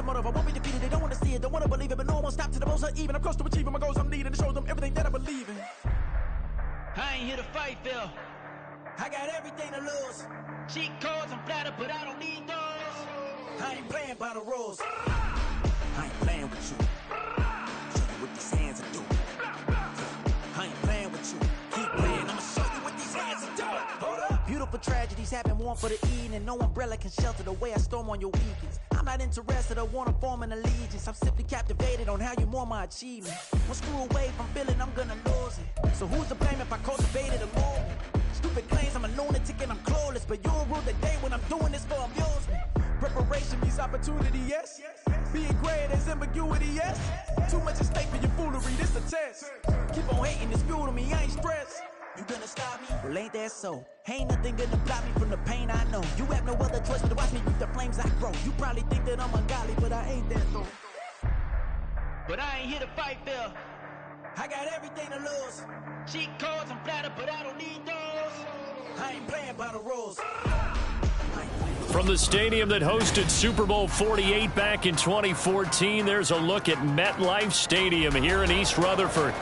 motive. I won't be defeated, they don't want to see it, don't want to believe it, but no one will stop to the most even. I'm close to achieving my goals, I'm needing to show them everything that I believe in. I ain't here to fight, Phil. I got everything to lose. Cheat codes, I'm flattered, but I don't need those. I ain't playing by the rules. I ain't playing with you. Show you what these hands are doing. I ain't playing with you. Keep playing, I'ma show you what these hands are doing. Hold up. Beautiful tragedies happen, one for the evening. No umbrella can shelter the way I storm on your weekends. I'm not interested or wanna form an allegiance. I'm simply captivated on how you more my achievement. One screw away from feeling I'm gonna lose it. So who's to blame if I cultivated a movement? Stupid claims I'm a lunatic and I'm clueless, but you'll rule the day when I'm doing this for amusement. Preparation means opportunity, yes. Being great is ambiguity, yes. Too much at stake for your foolery, this a test. Keep on hating, it's fuel to me, I ain't stressed. You gonna stop me? Well, ain't that so? Ain't nothing gonna block me from the pain I know. You have no other choice but to watch me reap the flames I grow. You probably think that I'm ungodly, but I ain't that though. But I ain't here to fight, Phil. I got everything to lose. Cheat codes, I'm flattered, but I don't need those. I ain't playing by the rules. From the stadium that hosted Super Bowl 48 back in 2014, there's a look at MetLife Stadium here in East Rutherford.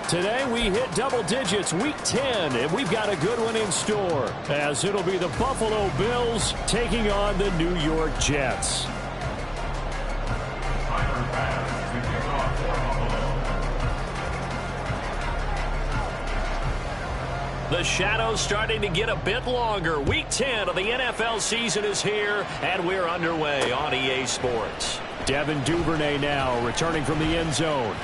Today we hit double digits, week 10, and we've got a good one in store, as it'll be the Buffalo Bills taking on the New York Jets. The shadow's starting to get a bit longer. Week 10 of the NFL season is here, and we're underway on EA Sports. Devin Duvernay now returning from the end zone.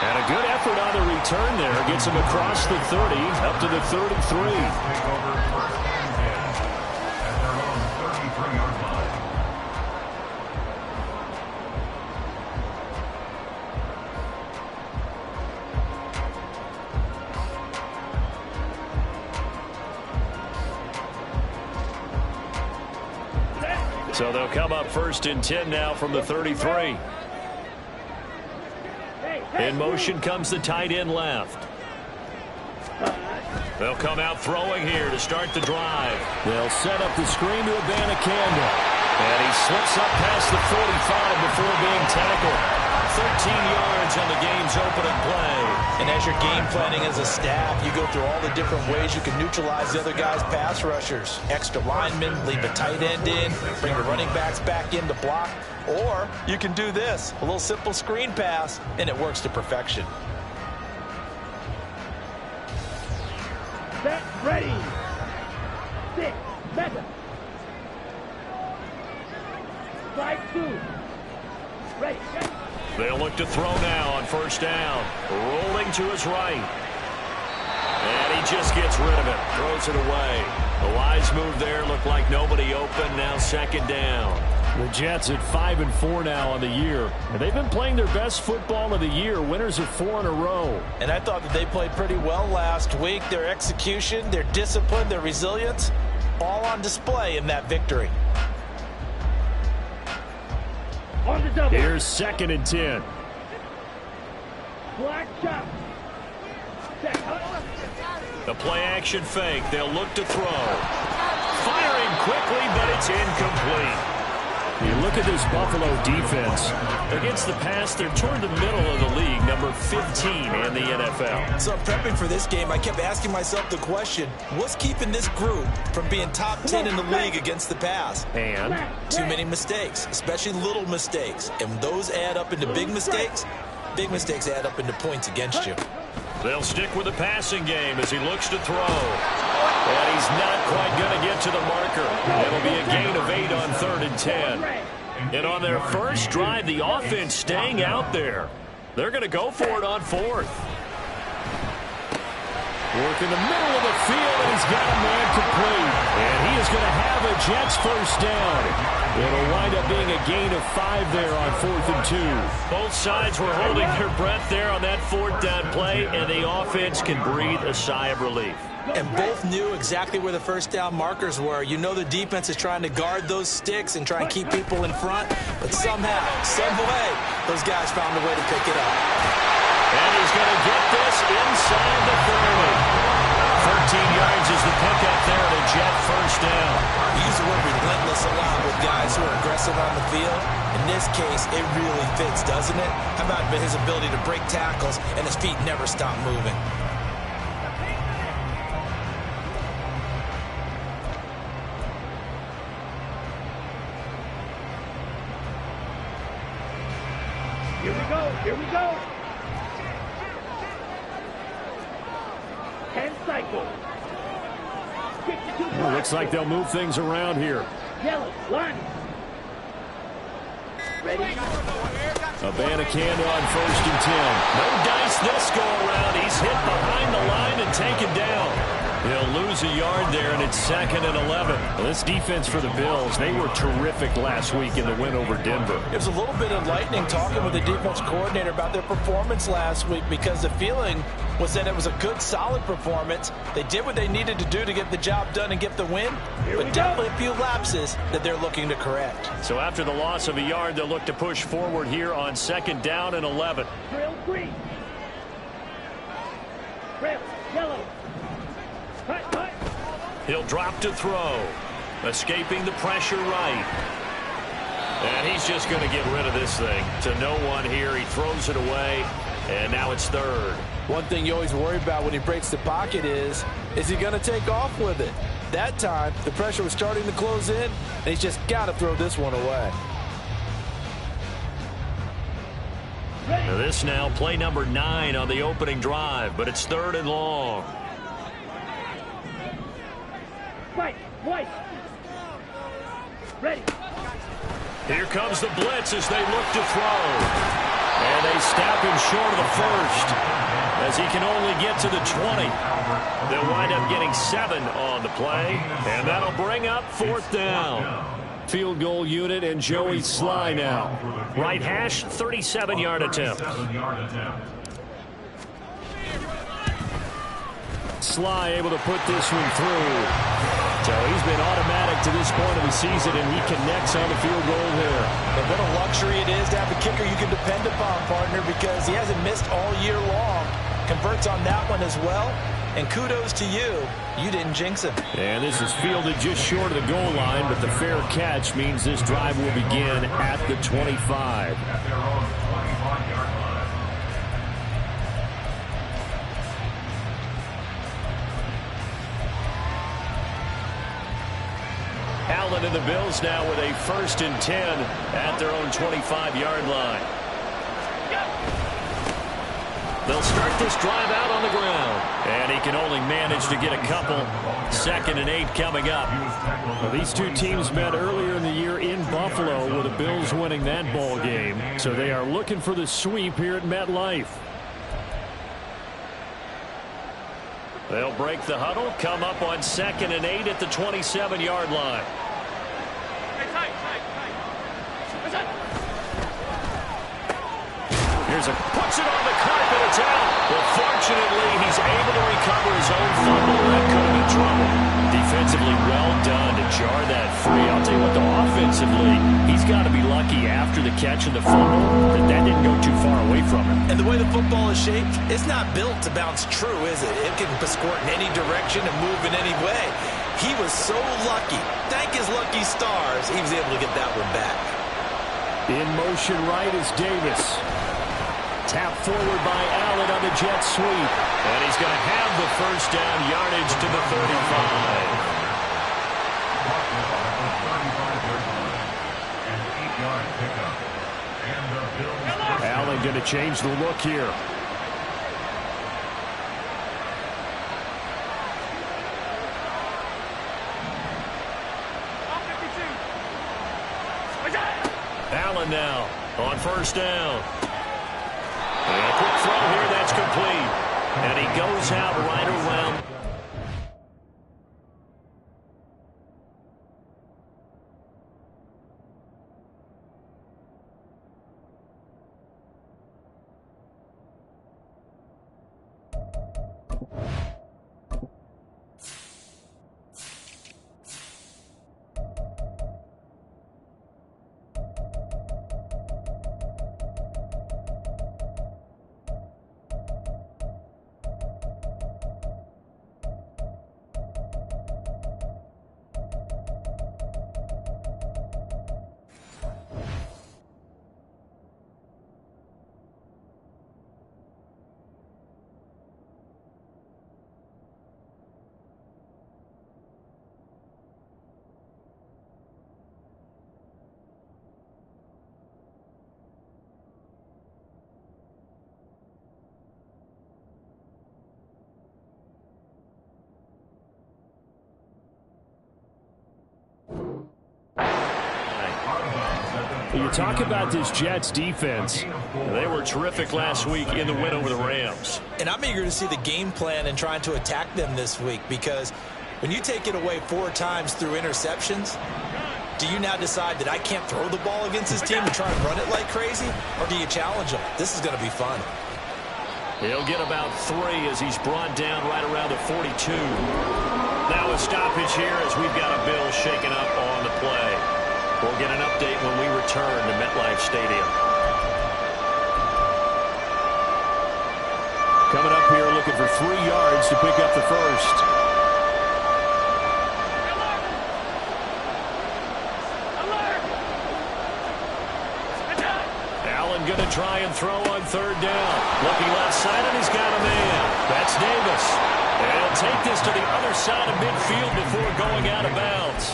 And a good effort on the return there. Gets him across the 30, up to the 33. So they'll come up 1st and 10 now from the 33. In motion comes the tight end left. They'll come out throwing here to start the drive. They'll set up the screen to Abanikanda. And he slips up past the 45 before being tackled. 13 yards on the game's opening play. And as you're game planning as a staff, you go through all the different ways you can neutralize the other guy's pass rushers. Extra linemen, leave a tight end in, bring the running backs back in to block. Or you can do this, a little simple screen pass, and it works to perfection. Set, ready. 6, 7. Strike 2. Ready. They'll look to throw now on 1st down. Rolling to his right. And he just gets rid of it. Throws it away. A wise move there. Looked like nobody open. Now 2nd down. The Jets at 5-4 now on the year. And they've been playing their best football of the year. Winners of 4 in a row. And I thought that they played pretty well last week. Their execution, their discipline, their resilience, all on display in that victory. On the double. Here's 2nd and 10. Black chop. The play action fake. They'll look to throw. Firing quickly, but it's incomplete. You look at this Buffalo defense. Against the pass, they're toward the middle of the league, number 15 in the NFL. So prepping for this game, I kept asking myself the question, what's keeping this group from being top 10 in the league against the pass? And too many mistakes, especially little mistakes. And when those add up into big mistakes add up into points against you. They'll stick with the passing game as he looks to throw. And he's not quite going to get to the marker. It'll be a gain of 8 on 3rd and 10. And on their first drive, the offense staying out there. They're going to go for it on 4th. Work in the middle of the field, and he's got a man complete. And he is going to have a Jets 1st down. It'll wind up being a gain of 5 there on 4th and 2. Both sides were holding their breath there on that 4th down play, and the offense can breathe a sigh of relief. And both knew exactly where the 1st down markers were. You know the defense is trying to guard those sticks and try and keep people in front. But somehow, some way, those guys found a way to pick it up. And he's going to get this inside the 30. 13 yards is the pickup there to Jet 1st down. We use the word relentless a lot with guys who are aggressive wrestling on the field. In this case, it really fits, doesn't it? How about his ability to break tackles and his feet never stop moving? Here we go. Here we go. 10 cycles. 52 Well, looks like they'll move things around here. Yellow, line. Ready? Abanikanda on 1st and 10. No dice this go around. He's hit behind the line and taken down. He'll lose a yard there, and it's 2nd and 11. Well, this defense for the Bills, they were terrific last week in the win over Denver. It was a little bit enlightening talking with the defense coordinator about their performance last week, because the feeling was that it was a good, solid performance. They did what they needed to do to get the job done and get the win, but definitely a few lapses that they're looking to correct. So after the loss of a yard, they'll look to push forward here on 2nd down and 11. Drill green. Red, yellow. Cut, cut. He'll drop to throw. Escaping the pressure right. And he's just going to get rid of this thing to no one here. He throws it away, and now it's 3rd. One thing you always worry about when he breaks the pocket is he going to take off with it? That time, the pressure was starting to close in, and he's just got to throw this one away. Now this now play number 9 on the opening drive, but it's 3rd and long. Right, white. Ready. Here comes the blitz as they look to throw. And they stop him short of the 1st as he can only get to the 20. They'll wind up getting 7 on the play, and that'll bring up 4th down. Field goal unit and Joey Sly now. Right hash, 37-yard attempt. Sly able to put this one through. So he's been automatic to this point of the season, and he connects on the field goal there. And what a luxury it is to have a kicker you can depend upon, partner, because he hasn't missed all year long. Converts on that one as well. And kudos to you. You didn't jinx him. And this is fielded just short of the goal line, but the fair catch means this drive will begin at the 25. Allen and the Bills now with a 1st and 10 at their own 25-yard line. They'll start this drive out on the ground. And he can only manage to get a couple. 2nd and 8 coming up. Well, these two teams met earlier in the year in Buffalo with the Bills winning that ball game. So they are looking for the sweep here at MetLife. They'll break the huddle, come up on 2nd and 8 at the 27-yard line. Here's a puts it on the carpet. It's out. Well, fortunately, he's able to recover his own fumble. That could have been trouble. Defensively, well done to jar that free. I'll tell you what, though, offensively, he's got to be lucky after the catch and the fumble that didn't go too far away from him. And the way the football is shaped, it's not built to bounce true, is it? It can squirt in any direction and move in any way. He was so lucky. Thank his lucky stars, he was able to get that one back. In motion right is Davis. Tap forward by Allen on the jet sweep. And he's going to have the 1st down yardage to the 35. Allen going to change the look here. Allen now on 1st down. And a quick throw here, that's complete. And he goes out right around. You talk about this Jets defense. They were terrific last week in the win over the Rams. And I'm eager to see the game plan and trying to attack them this week, because when you take it away 4 times through interceptions, do you now decide that I can't throw the ball against this team and try and run it like crazy? Or do you challenge them? This is going to be fun. He'll get about 3 as he's brought down right around the 42. Now a stoppage here as we've got a bill shaken up on the play. We'll get an update when we return to MetLife Stadium. Coming up here looking for 3 yards to pick up the first. Allen going to try and throw on 3rd down. Looking left side, and he's got a man. That's Davis. And he'll take this to the other side of midfield before going out of bounds.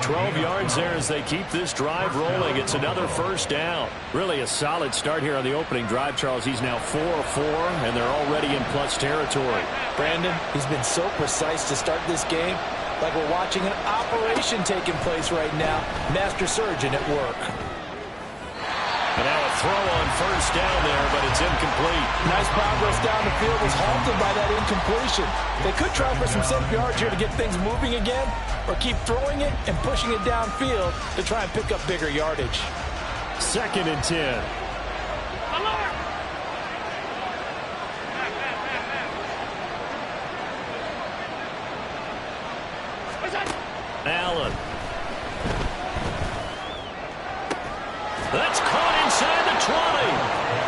12 yards there as they keep this drive rolling. It's another 1st down. Really a solid start here on the opening drive, Charles. He's now 4 of 4, and they're already in plus territory. Brandon, he's been so precise to start this game, like we're watching an operation taking place right now. Master surgeon at work. And now a throw on 1st down there, but it's incomplete. Nice progress down the field was halted by that incompletion. They could try for some safe yards here to get things moving again, or keep throwing it and pushing it downfield to try and pick up bigger yardage. 2nd and 10. Allen. That's caught inside the 20.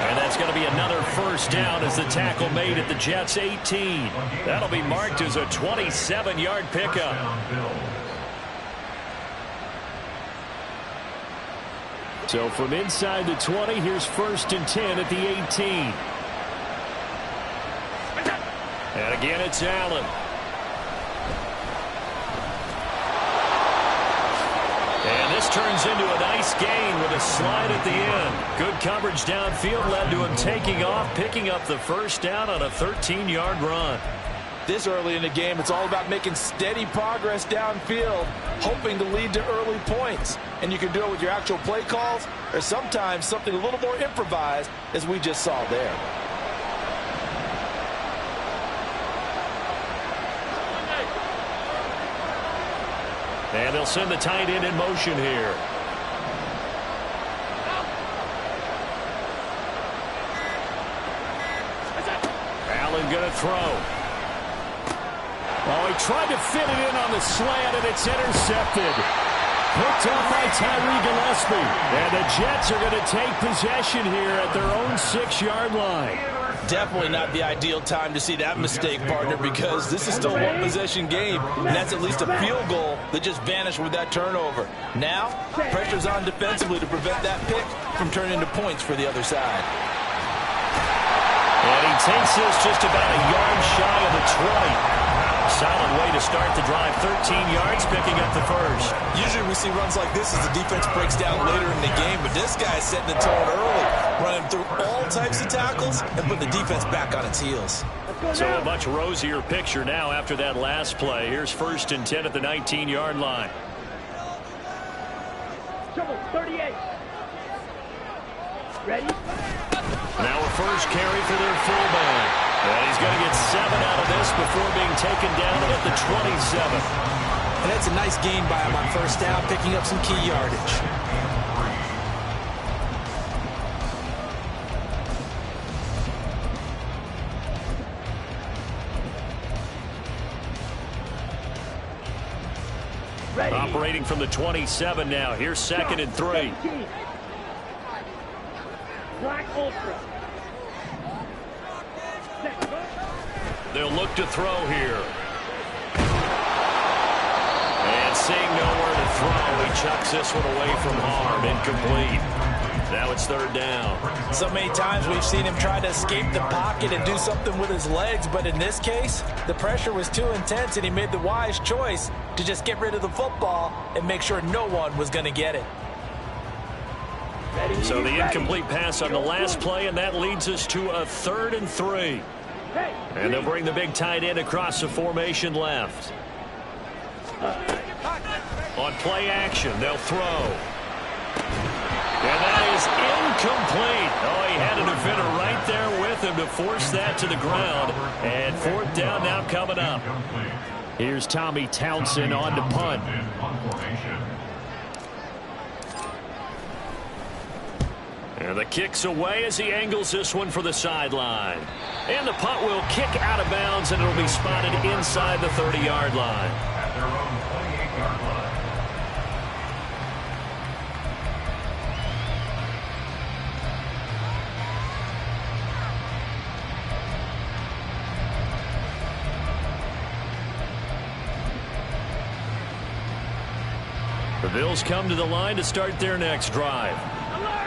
And that's going to be another 1st down as the tackle made at the Jets' 18. That'll be marked as a 27-yard pickup. So from inside the 20, here's 1st and 10 at the 18. And again, it's Allen. And this turns into a nice gain with a slide at the end. Good coverage downfield led to him taking off, picking up the 1st down on a 13-yard run. This early in the game, it's all about making steady progress downfield, hoping to lead to early points. And you can do it with your actual play calls, or sometimes something a little more improvised, as we just saw there. And they'll send the tight end in motion here. Allen going to throw. Oh, he tried to fit it in on the slant, and it's intercepted. Picked off by Tyree Gillespie. And the Jets are going to take possession here at their own 6-yard line. Definitely not the ideal time to see that mistake, partner, because this is still a one-possession game, and that's at least a field goal that just vanished with that turnover. Now, pressure's on defensively to prevent that pick from turning into points for the other side. And he takes this just about a yard shy of the 20. Solid way to start the drive. 13 yards, picking up the first. Usually we see runs like this as the defense breaks down later in the game, but this guy's setting the tone early, running through all types of tackles and putting the defense back on its heels. So a much rosier picture now after that last play. Here's 1st and 10 at the 19-yard line. Trouble, 38. Ready? Now a first carry for their fullback. And he's going to get 7 out of this before being taken down at the 27. And that's a nice gain by him on 1st down, picking up some key yardage. Ready. Operating from the 27 now. Here's 2nd and 3. Black Ultra. They'll look to throw here. And seeing nowhere to throw, he chucks this one away from harm. Incomplete. Now it's 3rd down. So many times we've seen him try to escape the pocket and do something with his legs, but in this case, the pressure was too intense and he made the wise choice to just get rid of the football and make sure no one was going to get it. So the incomplete pass on the last play, and that leads us to a 3rd and 3. And they'll bring the big tight end across the formation left. On play action, they'll throw. And that is incomplete. Oh, he had a defender right there with him to force that to the ground. And fourth down now coming up. Here's Tommy Townsend on to punt. And the kick's away as he angles this one for the sideline. And the punt will kick out of bounds, and it'll be spotted inside the 30-yard line. The Bills come to the line to start their next drive.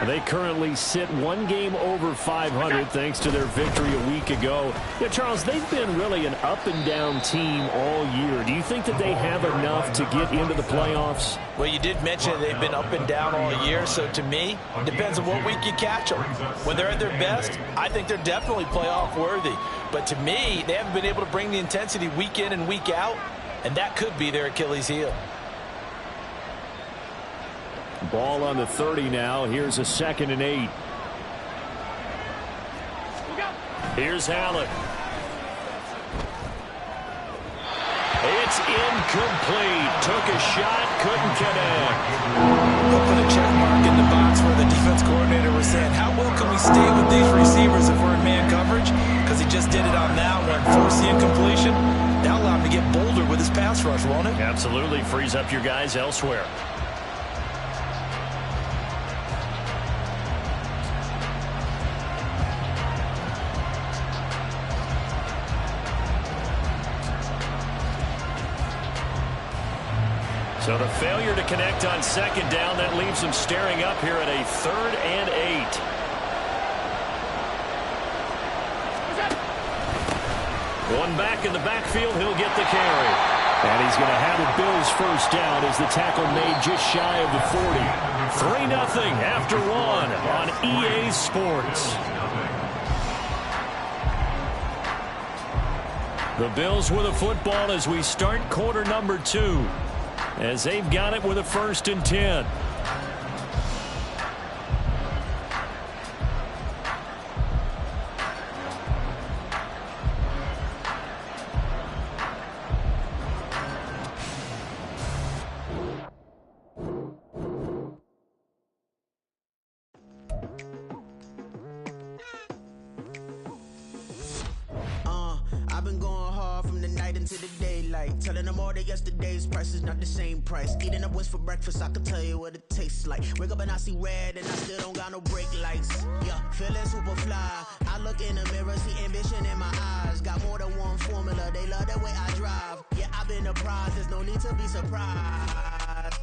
They currently sit one game over 500 thanks to their victory a week ago. Yeah, Charles, they've been really an up-and-down team all year. Do you think that they have enough to get into the playoffs? Well, you did mention they've been up and down all year, so to me, it depends on what week you catch them. When they're at their best, I think they're definitely playoff worthy. But to me, they haven't been able to bring the intensity week in and week out, and that could be their Achilles heel. Ball on the 30 now. Here's a 2nd and 8. Here's Allen. It's incomplete. Took a shot, couldn't connect. We'll put a check mark in the box where the defense coordinator was saying, how well can we stay with these receivers if we're in man coverage? Because he just did it on that one. Force the incompletion. That'll allow him to get bolder with his pass rush, won't it? Absolutely. Frees up your guys elsewhere. So the failure to connect on 2nd down, that leaves him staring up here at a 3rd and 8. One back in the backfield, he'll get the carry. And he's going to have a Bills first down as the tackle made just shy of the 40. 3-0 after 1 on EA Sports. The Bills with a football as we start quarter number 2. As they've got it with a 1st and 10. I've been going hard from the night into the daylight, telling them all that yesterday's price is not the same price. Eating up what's for breakfast, I can tell you what it tastes like. Wake up and I see red and I still don't got no brake lights. Yeah, feeling super fly. I look in the mirror, see ambition in my eyes. Got more than one formula, they love the way I drive. Yeah, I've been a prize, there's no need to be surprised.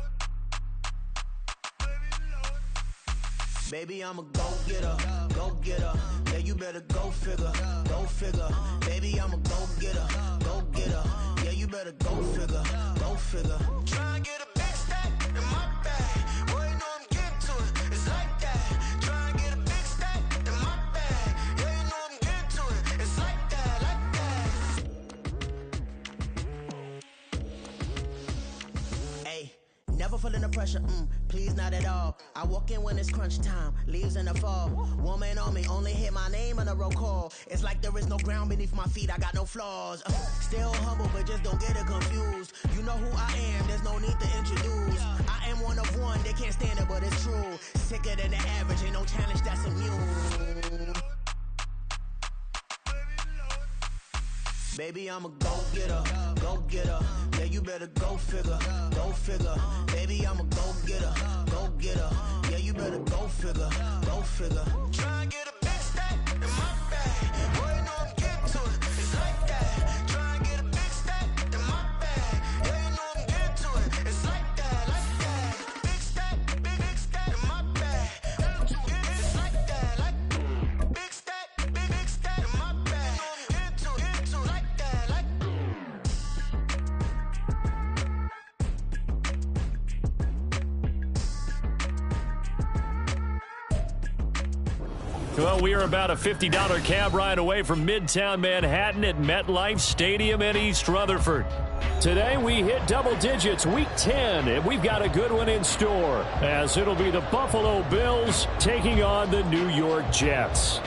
Baby, I'm a go-getter, go-getter. Yeah, you better go figure, go figure. Baby, I'm a go-getter, go-getter. Yeah, you better go figure, go figure. Try and get a big stack in my bag. Boy, you know I'm getting to it, it's like that. Try and get a big stack in my bag. Yeah, you know I'm getting to it, it's like that, like that. Hey, never feeling the pressure, please not at all. I walk in when it's crunch time, leaves in the fall. Woman on me, only hit my name on a roll call. It's like there is no ground beneath my feet, I got no flaws. Still humble, but just don't get it confused. You know who I am, there's no need to introduce. I am one of one, they can't stand it, but it's true. Sicker than the average, ain't no challenge that's immune. Baby, I'm a go-getter, go-getter. Yeah, you better go figure, go figure. Baby, I'm a go-getter, go-getter. Yeah, you better go figure, go figure. Try and get a big stack in my bag. Boy, you know I'm getting to it, it's like that. Try and get a big stack in my bag. Yeah, you know I'm getting to it, it's like that, like that. Big stack, big stack in my bag. It's like that, like big stack in my bag. Into it, like that, like. Well, we are about a $50 cab ride away from Midtown Manhattan at MetLife Stadium in East Rutherford. Today we hit double digits, week 10, and we've got a good one in store, as it'll be the Buffalo Bills taking on the New York Jets.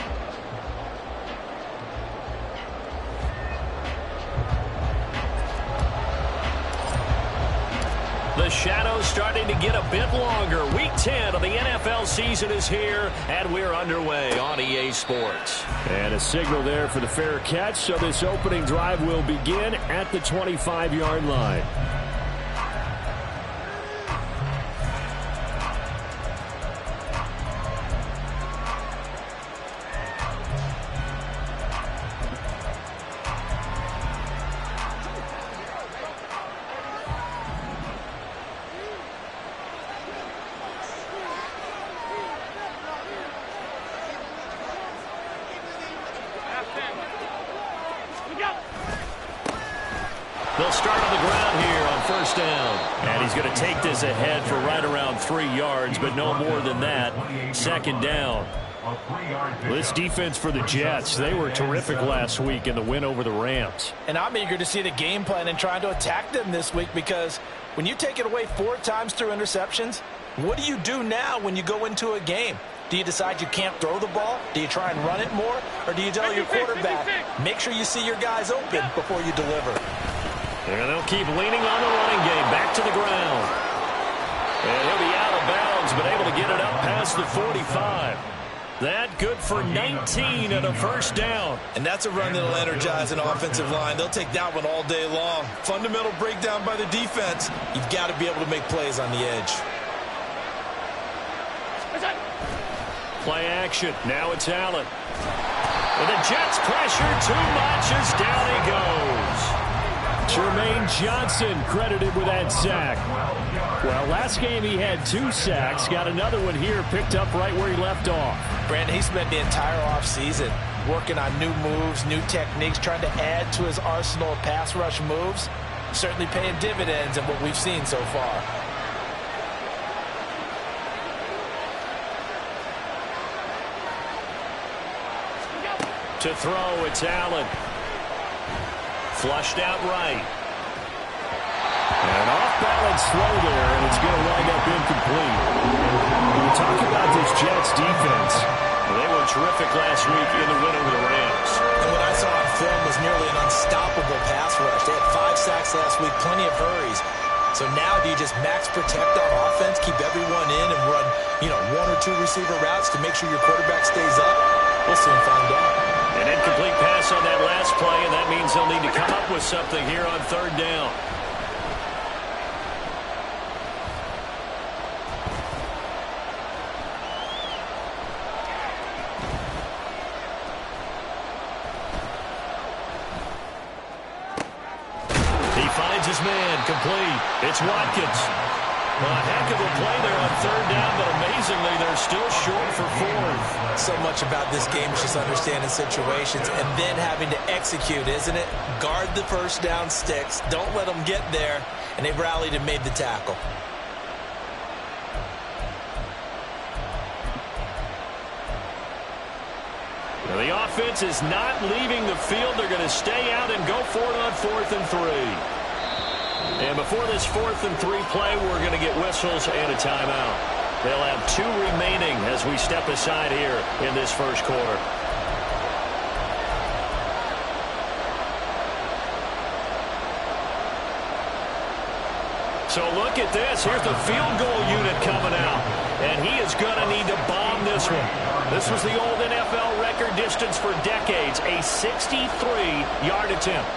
The shadow's starting to get a bit longer. Week 10 of the NFL season is here, and we're underway on EA Sports. And a signal there for the fair catch, so this opening drive will begin at the 25-yard line. They'll start on the ground here on first down. And he's going to take this ahead for right around 3 yards, but no more than that. Second down. This defense for the Jets, they were terrific last week in the win over the Rams. And I'm eager to see the game plan and trying to attack them this week, because when you take it away 4 times through interceptions, what do you do now when you go into a game? Do you decide you can't throw the ball? Do you try and run it more? Or do you tell your quarterback, make sure you see your guys open before you deliver? And they'll keep leaning on the running game. Back to the ground. And he'll be out of bounds, but able to get it up past the 45. That good for 19 and a first down. And that's a run that'll energize an offensive line. They'll take that one all day long. Fundamental breakdown by the defense. You've got to be able to make plays on the edge. Play action. Now it's Allen. And the Jets pressure too much as down he goes. Jermaine Johnson credited with that sack. Well, last game he had 2 sacks. Got another one here picked up right where he left off. Brandon, he spent the entire offseason working on new moves, new techniques, trying to add to his arsenal of pass rush moves. Certainly paying dividends in what we've seen so far. To throw, it's Allen. Flushed out right. An off-balance throw there, and it's going to wind up incomplete. When you talk about this Jets defense, they were terrific last week in the win over the Rams. And what I saw on film was nearly an unstoppable pass rush. They had 5 sacks last week, plenty of hurries. So now do you just max protect on offense, keep everyone in, and run, 1 or 2 receiver routes to make sure your quarterback stays up? We'll soon find out. An incomplete pass on that last play, and that means they'll need to come up with something here on third down. He finds his man, complete. It's Watkins. Well, a heck of a play there on third down, but amazingly, they're still short for 4th. So much about this game is just understanding situations and then having to execute, isn't it? Guard the first down sticks. Don't let them get there. And they've rallied and made the tackle. Now, the offense is not leaving the field. They're going to stay out and go for it on 4th and 3. And before this 4th and 3 play, we're going to get whistles and a timeout. They'll have 2 remaining as we step aside here in this first quarter. So look at this. Here's the field goal unit coming out. And he is going to need to bomb this one. This was the old NFL record distance for decades, a 63-yard attempt.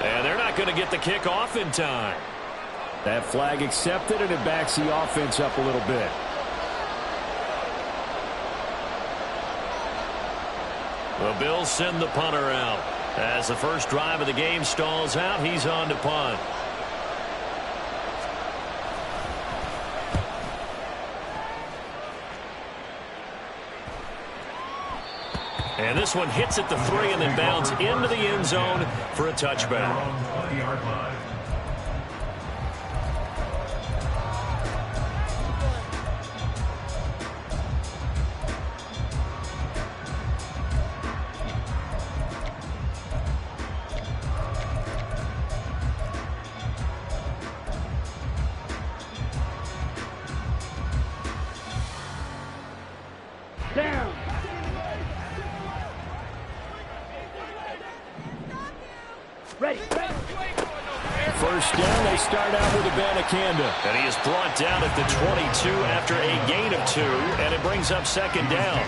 And they're not going to get the kick off in time. That flag accepted, and it backs the offense up a little bit. The Bills send the punter out. As the first drive of the game stalls out, he's on to punt. And this one hits at the 3 and then bounds into the end zone for a touchback. Down. Ready. First down, they start out with Abanikanda. And he is brought down at the 22 after a gain of 2, and it brings up second down.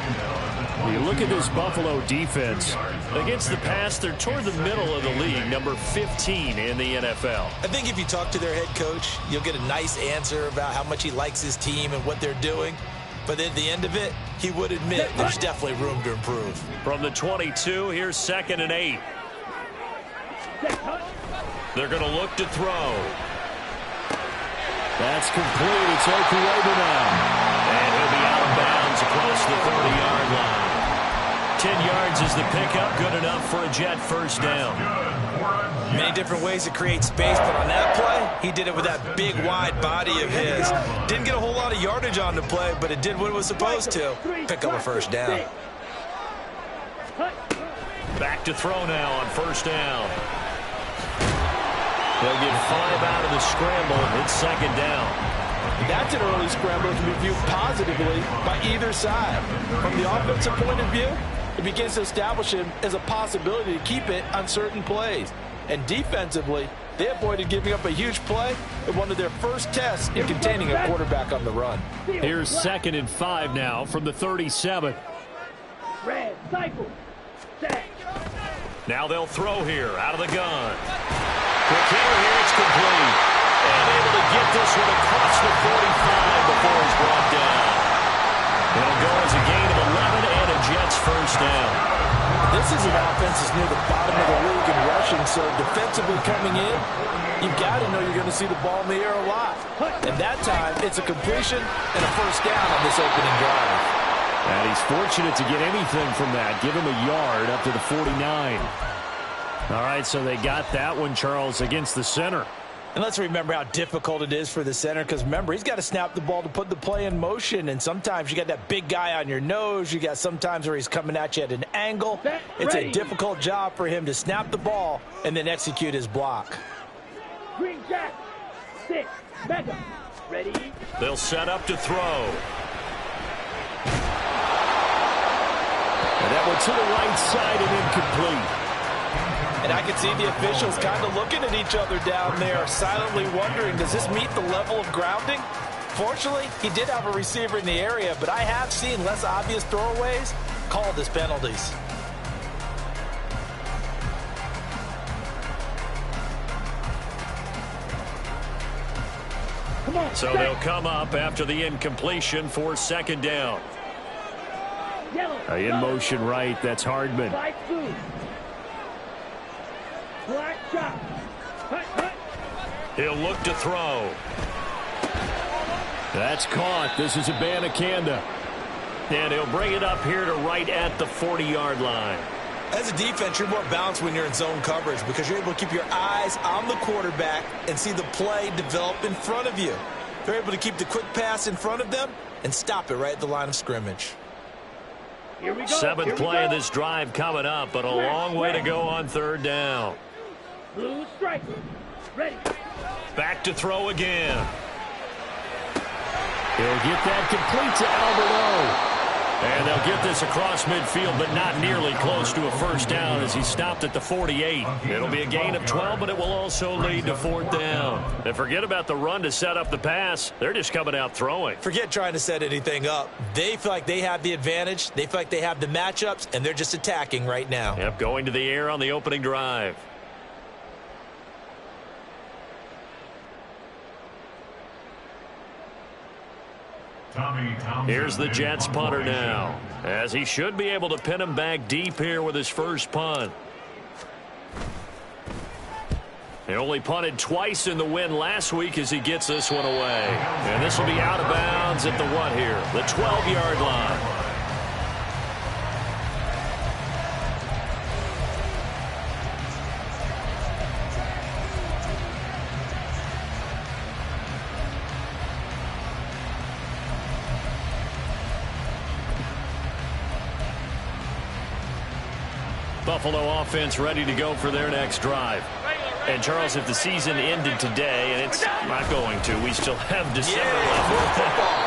You look at this Buffalo defense. Against the pass, they're toward the middle of the league, number 15 in the NFL. I think if you talk to their head coach, you'll get a nice answer about how much he likes his team and what they're doing. But at the end of it, he would admit there's definitely room to improve. From the 22, here's 2nd and 8. They're going to look to throw. That's complete. It's Okuoba now. And he'll be out of bounds across the 30-yard line. 10 yards is the pickup, good enough for a Jet first down. Many different ways to create space, but on that play, he did it with that big, wide body of his. Didn't get a whole lot of yardage on the play, but it did what it was supposed to. Pick up a first down. Back to throw now on first down. They'll get 5 out of the scramble. It's second down. That's an early scramble to be viewed positively by either side. From the offensive point of view, it begins to establish him as a possibility to keep it on certain plays. And defensively, they avoided giving up a huge play in one of their first tests in containing a quarterback on the run. Here's 2nd and 5 now from the 37. Red, cycle. Set. Now they'll throw here out of the gun. Quick hitter here, it's complete. And able to get this one across the 45 before he's brought down. It'll go as a gain of 11 and a Jets first down. This is an offense that's near the bottom of the league in rushing, so defensively coming in, you've got to know you're going to see the ball in the air a lot. And that time, it's a completion and a first down on this opening drive. And he's fortunate to get anything from that. Give him a yard up to the 49. All right, so they got that one, Charles, against the center. And let's remember how difficult it is for the center, because remember, he's got to snap the ball to put the play in motion, and sometimes you got that big guy on your nose. You got sometimes where he's coming at you at an angle. It's a difficult job for him to snap the ball and then execute his block. Green Jack. 6. Mega. Ready. They'll set up to throw. And that one to the right side and incomplete. And I can see the officials kind of looking at each other down there, silently wondering, does this meet the level of grounding? Fortunately, he did have a receiver in the area, but I have seen less obvious throwaways called as penalties. So they'll come up after the incompletion for second down. In motion right, that's Hardman. Black shot. He'll look to throw. That's caught. This is Abanikanda. And he'll bring it up here to right at the 40-yard line. As a defense, you're more balanced when you're in zone coverage because you're able to keep your eyes on the quarterback and see the play develop in front of you. They're able to keep the quick pass in front of them and stop it right at the line of scrimmage. Here we go. Seventh play of this drive coming up, but a long way to go on third down. Blue strike. Ready. Back to throw again. He'll get that complete to Alberto. And they'll get this across midfield, but not nearly close to a first down as he stopped at the 48. It'll be a gain of 12, but it will also lead to fourth down. And forget about the run to set up the pass. They're just coming out throwing. Forget trying to set anything up. They feel like they have the advantage. They feel like they have the matchups, and they're just attacking right now. Yep, going to the air on the opening drive. Here's the Jets punter now, as he should be able to pin him back deep here with his first punt. He only punted twice in the win last week as he gets this one away. And this will be out of bounds at the what here? The 12-yard line. Buffalo offense ready to go for their next drive. And, Charles, if the season ended today, and it's not going to, we still have December left,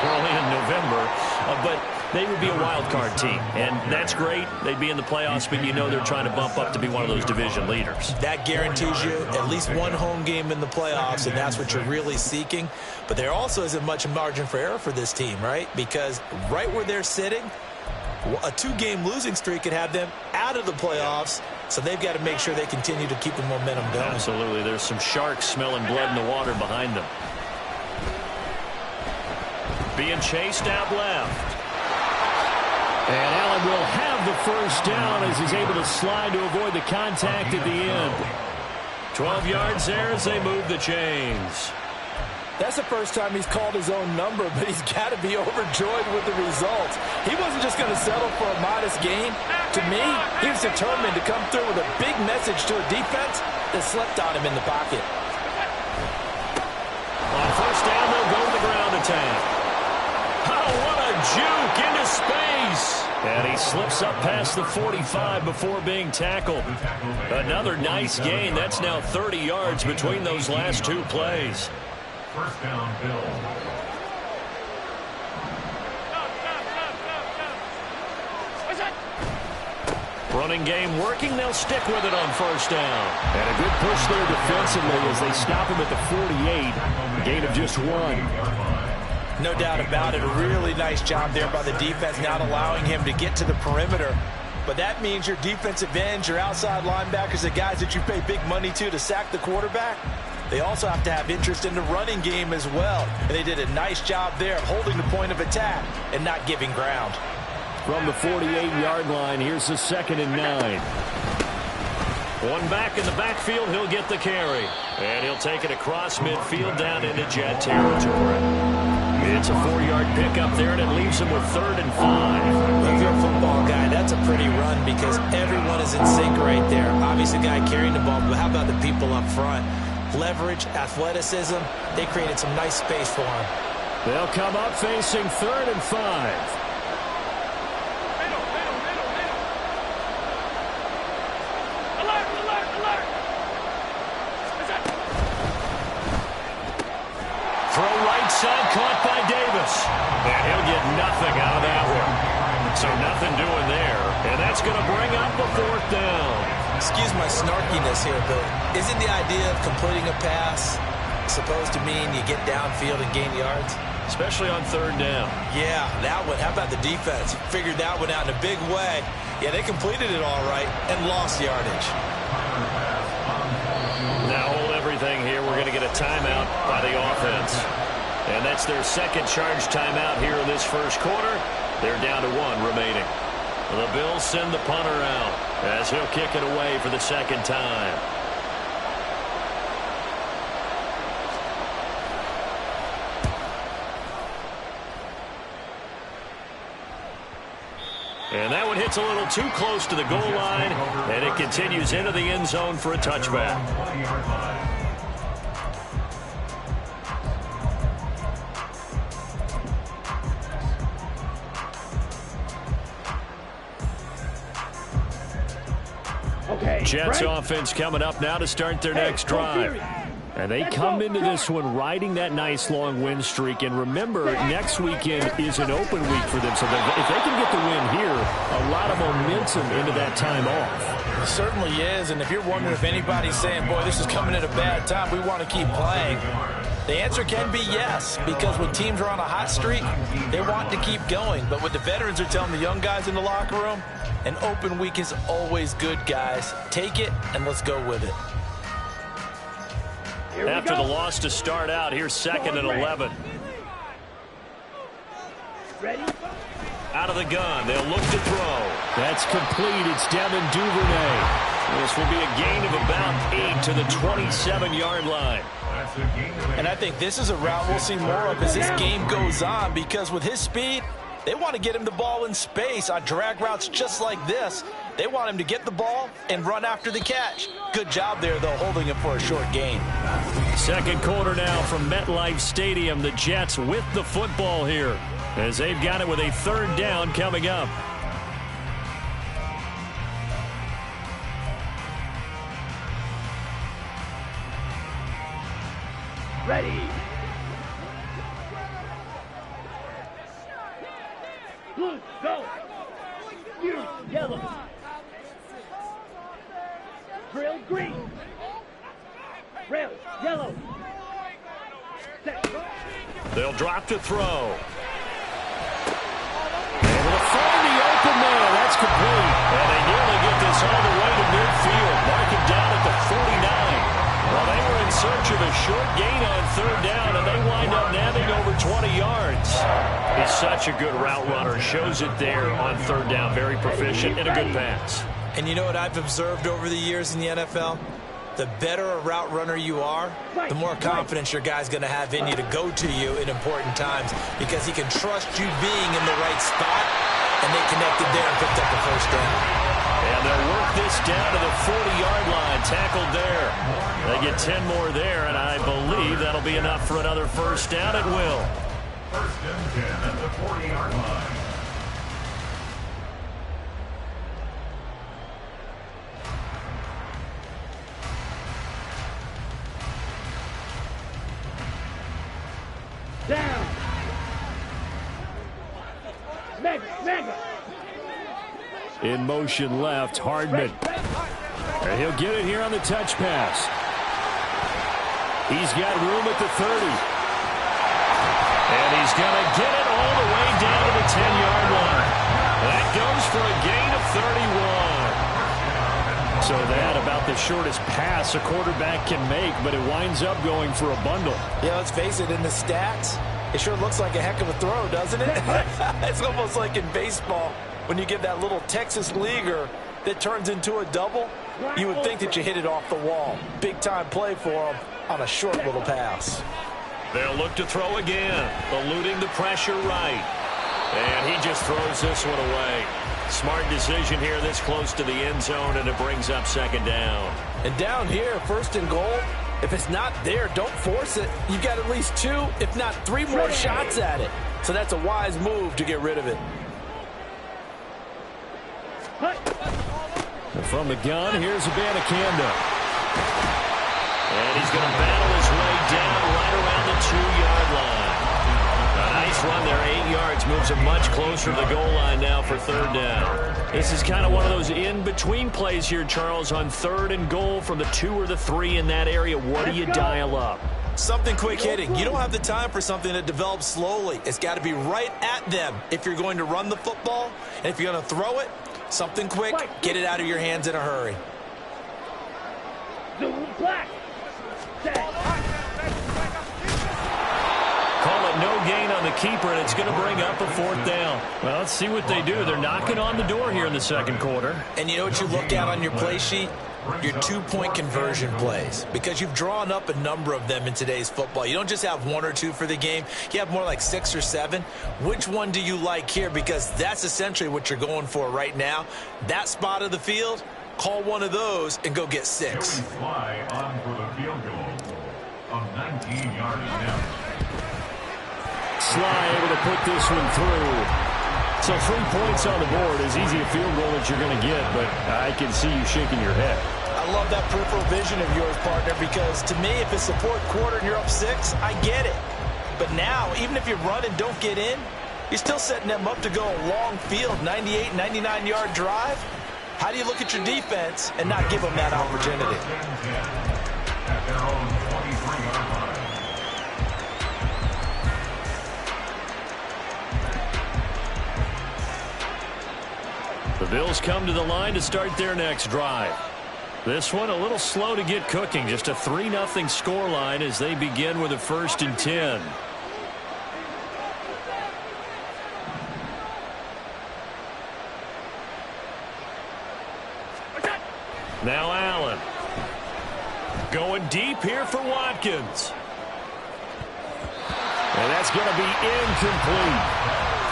early in November, but they would be a wild card team, and that's great. They'd be in the playoffs, but you know they're trying to bump up to be one of those division leaders. That guarantees you at least one home game in the playoffs, and that's what you're really seeking. But there also isn't much margin for error for this team, right? Because right where they're sitting, a 2-game losing streak could have them out of the playoffs, so they've got to make sure they continue to keep the momentum going. Absolutely. There's some sharks smelling blood in the water behind them. Being chased out left. And Allen will have the first down as he's able to slide to avoid the contact at the end. 12 yards there as they move the chains. That's the first time he's called his own number, but he's got to be overjoyed with the results. He wasn't just going to settle for a modest gain. To me, he was determined to come through with a big message to a defense that slept on him in the pocket. On first down, they'll go to the ground attack. Oh, what a juke into space. And he slips up past the 45 before being tackled. Another nice gain. That's now 30 yards between those last two plays. First down, Bills. Running game working. They'll stick with it on first down. And a good push there defensively as they stop him at the 48. Gain of just 1. No doubt about it. A really nice job there by the defense, not allowing him to get to the perimeter. But that means your defensive ends, your outside linebackers, the guys that you pay big money to sack the quarterback, they also have to have interest in the running game as well. And they did a nice job there of holding the point of attack and not giving ground. From the 48-yard line, here's the 2nd and 9. One back in the backfield, he'll get the carry. And he'll take it across midfield down into Jet territory. It's a 4-yard pickup there, and it leaves him with 3rd and 5. If you're a football guy, that's a pretty run because everyone is in sync right there. Obviously, the guy carrying the ball, but how about the people up front? Leverage, athleticism, they created some nice space for him. They'll come up facing 3rd and 5. Throw right side, caught by Davis. And he'll get nothing out of that one. So nothing doing there. And that's going to bring up a 4th down. Excuse my snarkiness here, but isn't the idea of completing a pass supposed to mean you get downfield and gain yards? Especially on 3rd down. Yeah, that one. How about the defense? Figured that one out in a big way. Yeah, they completed it all right and lost yardage. Now hold everything here. We're going to get a timeout by the offense. And that's their second charge timeout here in this first quarter. They're down to 1 remaining. The Bills send the punter out as he'll kick it away for the second time. And that one hits a little too close to the goal line, and it continues into the end zone for a touchback. Okay, Jets right? offense coming up now to start their next drive. And they come into this one riding that nice long win streak. And remember, next weekend is an open week for them. So if they can get the win here, a lot of momentum into that time off. It certainly is. And if you're wondering if anybody's saying, boy, this is coming at a bad time, we want to keep playing, the answer can be yes. Because when teams are on a hot streak, they want to keep going. But what the veterans are telling the young guys in the locker room, an open week is always good, guys. Take it and let's go with it. After the loss to start out, here's 2nd and 11. Ready? Out of the gun, they'll look to throw. That's complete. It's Devin Duvernay. This will be a gain of about 8 to the 27-yard line. And I think this is a route we'll see more of as this game goes on, because with his speed, they want to get him the ball in space on drag routes just like this. They want him to get the ball and run after the catch. Good job there, though, holding him for a short gain. Second quarter now from MetLife Stadium. The Jets with the football here as they've got it with a 3rd down coming up. Ready. Blue, go. You, yellow. Drill, green. Rail, yellow. Set. They'll drop to throw. Able to find the open man. That's complete. And they nearly get this all the way to midfield. Marking down at the 49. Well, they were in search of a short gain on third down, and they wind up nabbing over 20 yards. He's such a good route runner. Shows it there on third down. Very proficient and a good pass. And you know what I've observed over the years in the NFL? The better a route runner you are, the more confidence your guy's going to have in you to go to you in important times because he can trust you being in the right spot, and they connected there and picked up the first down. And they'll work this down to the 40-yard line, tackled there. They get 10 more there, and I believe that'll be enough for another first down at will. First and 10 at the 40-yard line. Down. Mega. In motion left, Hardman. And he'll get it here on the touch pass. He's got room at the 30. And he's going to get it all the way down to the 10-yard line. That goes for a gain of 31. So that about the shortest pass a quarterback can make, but it winds up going for a bundle. Yeah, let's face it, in the stats, it sure looks like a heck of a throw, doesn't it? It's almost like in baseball when you get that little Texas leaguer that turns into a double. You would think that you hit it off the wall. Big-time play for him on a short little pass. They'll look to throw again, eluding the pressure right. And he just throws this one away. Smart decision here this close to the end zone, and it brings up second down. And down here, first and goal, if it's not there, don't force it. You've got at least 2, if not 3 more shots at it. So that's a wise move to get rid of it. From the gun, here's Abanikanda. And he's going to battle his way down right around the 2-yard line. A nice run there, 8 yards, moves him much closer to the goal line now for third down. This is kind of one of those in-between plays here, Charles, on third and goal from the 2 or the 3 in that area. What do you dial up? Something quick hitting. You don't have the time for something that develops slowly. It's got to be right at them if you're going to run the football. And if you're going to throw it, something quick, get it out of your hands in a hurry. Black. Call it no gain on the keeper, and it's going to bring up a fourth down. Well, let's see what they do. They're knocking on the door here in the second quarter. And you know what you look at on your play sheet? Your 2-point conversion plays, because you've drawn up a number of them in today's football. You don't just have 1 or 2 for the game. You have more like 6 or 7. Which one do you like here? Because that's essentially what you're going for right now. That spot of the field, call one of those and go get 6. Fly on for the field goal of 19 yards now. Sly able to put this one through. So 3 points on the board, as easy a field goal that you're going to get, but I can see you shaking your head. I love that peripheral vision of yours, partner, because to me, if it's the fourth quarter and you're up 6, I get it. But now, even if you run and don't get in, you're still setting them up to go a long field, 98, 99-yard drive. How do you look at your defense and not give them that opportunity? At their own 23-yard line. The Bills come to the line to start their next drive. This one a little slow to get cooking. Just a 3-0 scoreline as they begin with a 1st and 10. Now Allen. Going deep here for Watkins. And that's going to be incomplete.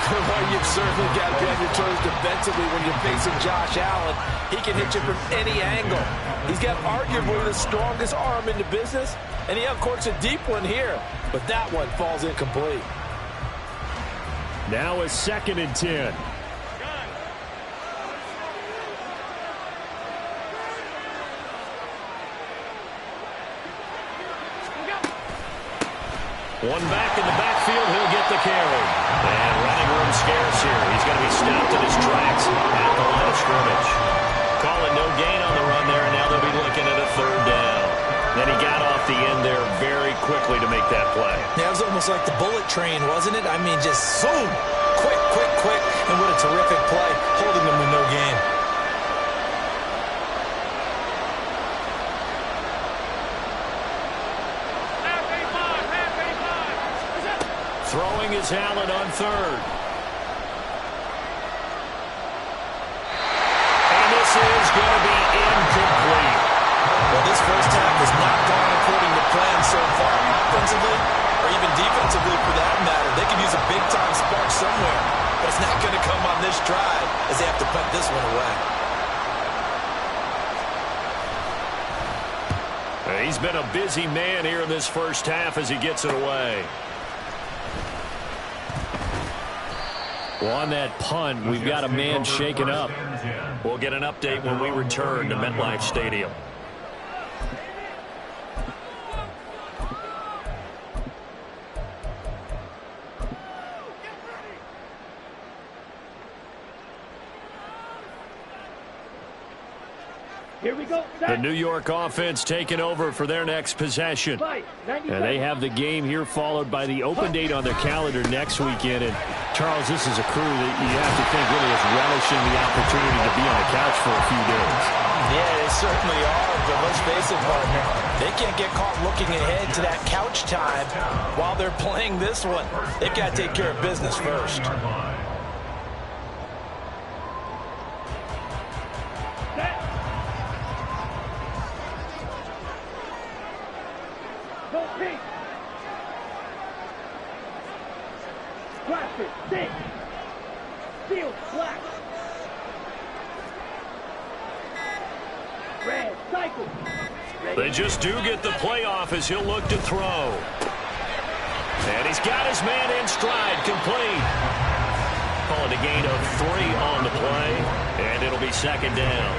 Well, you've certainly got to be on your toes defensively when you're facing Josh Allen. He can hit you from any angle. He's got arguably the strongest arm in the business, and he uncorks a deep one here, but that one falls incomplete. Now a 2nd and 10. One back in the backfield, he'll get the carry. And running room scarce here. He's going to be stopped in his tracks at the line of scrimmage. Call it no gain on the run there, and now they'll be looking at a third down. Then he got off the end there very quickly to make that play. Yeah, it was almost like the bullet train, wasn't it? I mean, just zoom! Quick, quick, quick. And what a terrific play, holding them with no gain. Throwing is Allen on third. And this is going to be incomplete. Well, this first half has not gone according to plan so far, offensively, or even defensively for that matter. They could use a big-time spark somewhere, but it's not going to come on this drive as they have to punt this one away. He's been a busy man here in this first half as he gets it away. Well, on that punt, we've got a man shaken up. We'll get an update when we return to MetLife Stadium. Here we go. The New York offense taking over for their next possession. And they have the game here followed by the open date on their calendar next weekend. And, Charles, this is a crew that you have to think really is relishing the opportunity to be on the couch for a few days. Yeah, they certainly are, but let's face it, partner. They can't get caught looking ahead to that couch time while they're playing this one. They've got to take care of business first. Six. Field black. Red cycle. They just do get the playoff as he'll look to throw. And he's got his man in stride, complete. Calling a gain of 3 on the play, and it'll be second down.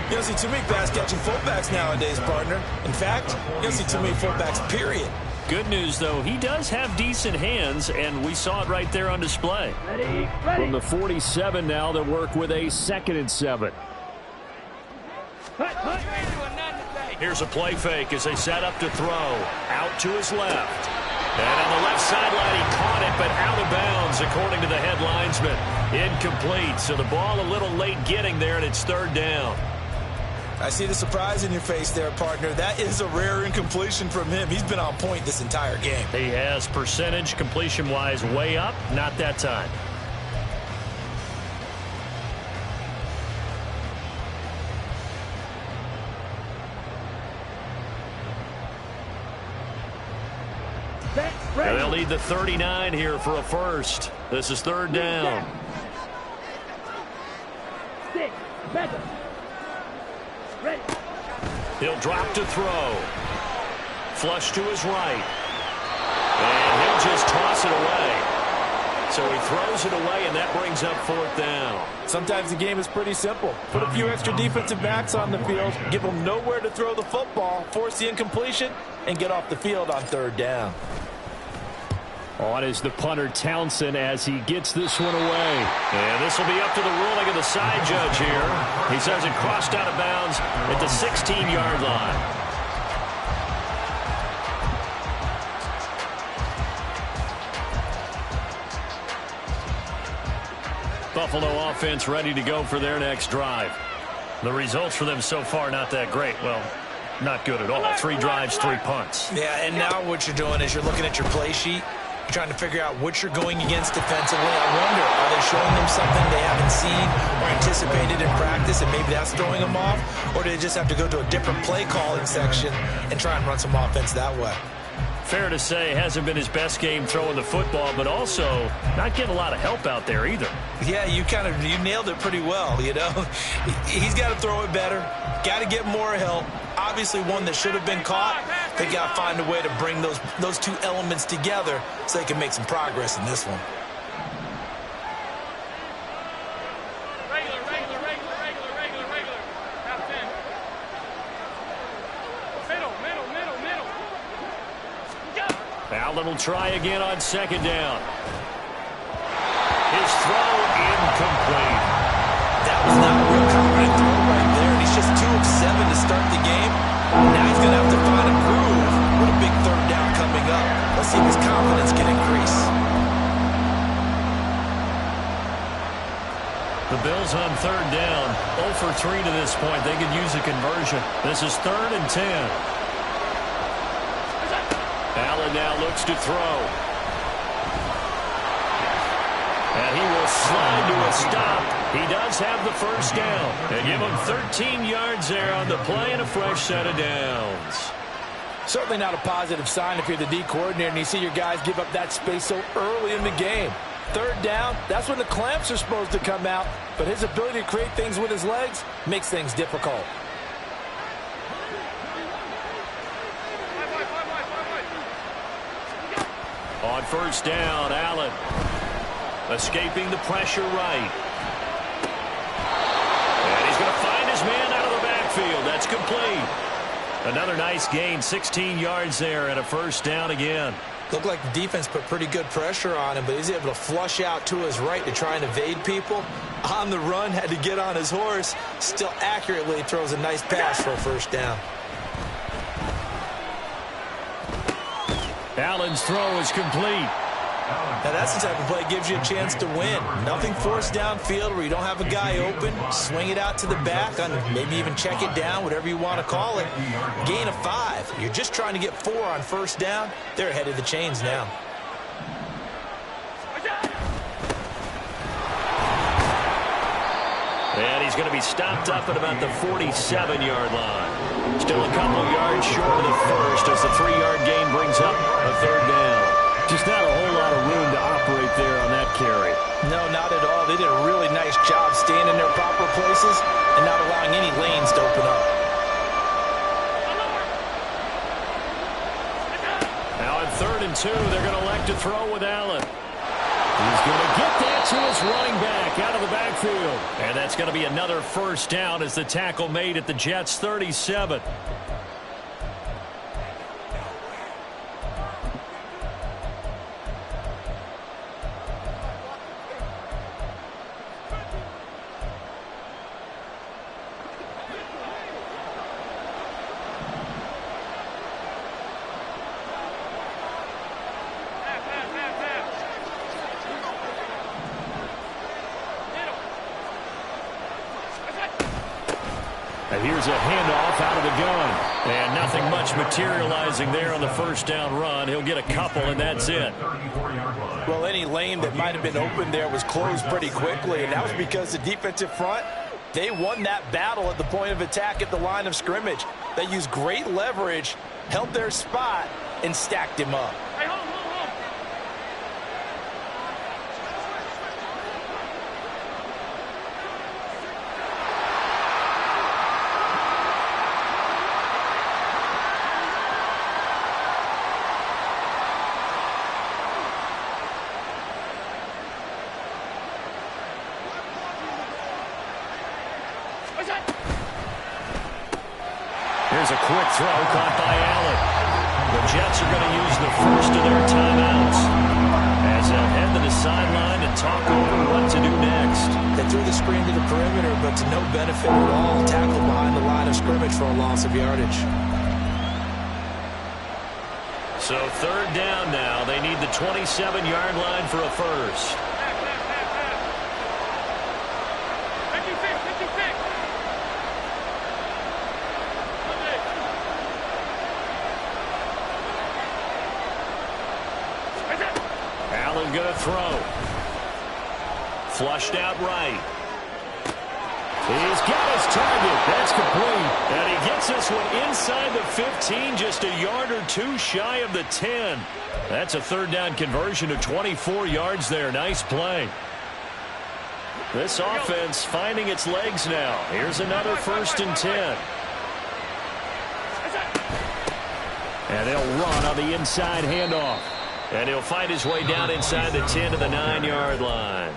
You don't see too many pass-catching fullbacks nowadays, partner. In fact, you don't see too many fullbacks, period. Good news, though, he does have decent hands, and we saw it right there on display. Ready. From the 47 now, they'll work with a 2nd and 7. Here's a play fake as they set up to throw. Out to his left. And on the left sideline, he caught it, but out of bounds, according to the head linesman. Incomplete, so the ball a little late getting there, and it's third down. I see the surprise in your face there, partner. That is a rare incompletion from him. He's been on point this entire game. He has percentage completion-wise way up. Not that time. And they'll need the 39 here for a first. This is third down. 6. Mega. Ready. He'll drop to throw. Flush to his right. And he'll just toss it away. So he throws it away, and that brings up fourth down. Sometimes the game is pretty simple. Put a few extra defensive backs on the field, give them nowhere to throw the football, force the incompletion, and get off the field on third down. On is the punter Townsend as he gets this one away. And this will be up to the ruling of the side judge here. He says it crossed out of bounds at the 16-yard line. Buffalo offense ready to go for their next drive. The results for them so far not that great. Well, not good at all. 3 drives, 3 punts. Yeah, and now what you're doing is you're looking at your play sheet. You're trying to figure out what you're going against defensively. I wonder, are they showing them something they haven't seen or anticipated in practice, and maybe that's throwing them off? Or do they just have to go to a different play calling section and try and run some offense that way? Fair to say, hasn't been his best game throwing the football, but also not getting a lot of help out there either. Yeah, you nailed it pretty well, you know. He's got to throw it better, got to get more help. Obviously one that should have been caught. They got to find a way to bring those two elements together so they can make some progress in this one. Allen will try again on second down. His throw incomplete. That was not a real confident throw right there, and he's just 2 of 7 to start the game. Now he's going to have to find a groove with a big third down coming up. Let's see if his confidence can increase. The Bills on third down, 0 for 3 to this point. They could use a conversion. This is 3rd and 10. Allen now looks to throw. And he will slide to a stop. He does have the first down. They give him 13 yards there on the play and a fresh set of downs. Certainly not a positive sign if you're the D coordinator and you see your guys give up that space so early in the game. Third down, that's when the clamps are supposed to come out, but his ability to create things with his legs makes things difficult. On first down, Allen escaping the pressure right. And he's going to find his man out of the backfield. That's complete. Another nice gain, 16 yards there and a first down again. Looked like the defense put pretty good pressure on him, but he's able to flush out to his right to try and evade people. On the run, had to get on his horse. Still accurately throws a nice pass for a first down. Allen's throw is complete. Now that's the type of play that gives you a chance to win. Nothing forced downfield where you don't have a guy open. Swing it out to the back, on maybe even check it down, whatever you want to call it. Gain of 5. You're just trying to get 4 on first down. They're ahead of the chains now. And he's going to be stopped up at about the 47-yard line. Still a couple yards short of the first as the 3-yard gain brings up a third down. Just not a whole lot of room to operate there on that carry. No, not at all. They did a really nice job staying in their proper places and not allowing any lanes to open up. Now on 3rd and 2, they're going to elect to throw with Allen. He's going to get that to his running back out of the backfield. And that's going to be another first down as the tackle made at the Jets' 37. And here's a handoff out of the gun. And nothing much materializing there on the first down run. He'll get a couple, and that's it. Well, any lane that might have been open there was closed pretty quickly, and that was because the defensive front, they won that battle at the point of attack at the line of scrimmage. They used great leverage, held their spot, and stacked him up. Here's a quick throw caught by Allen. The Jets are going to use the first of their timeouts as they'll head to the sideline and talk over what to do next. They threw the screen to the perimeter, but to no benefit at all. Tackled behind the line of scrimmage for a loss of yardage. So 3rd down now. They need the 27-yard line for a first. Allen going to throw. Flushed out right. He's got his target. That's complete. And he gets this one inside the 15, just a yard or 2 shy of the 10. That's a 3rd down conversion of 24 yards there. Nice play. This offense finding its legs now. Here's another 1st and 10. And they'll run on the inside handoff. And he'll find his way down inside the 10 to the 9-yard line.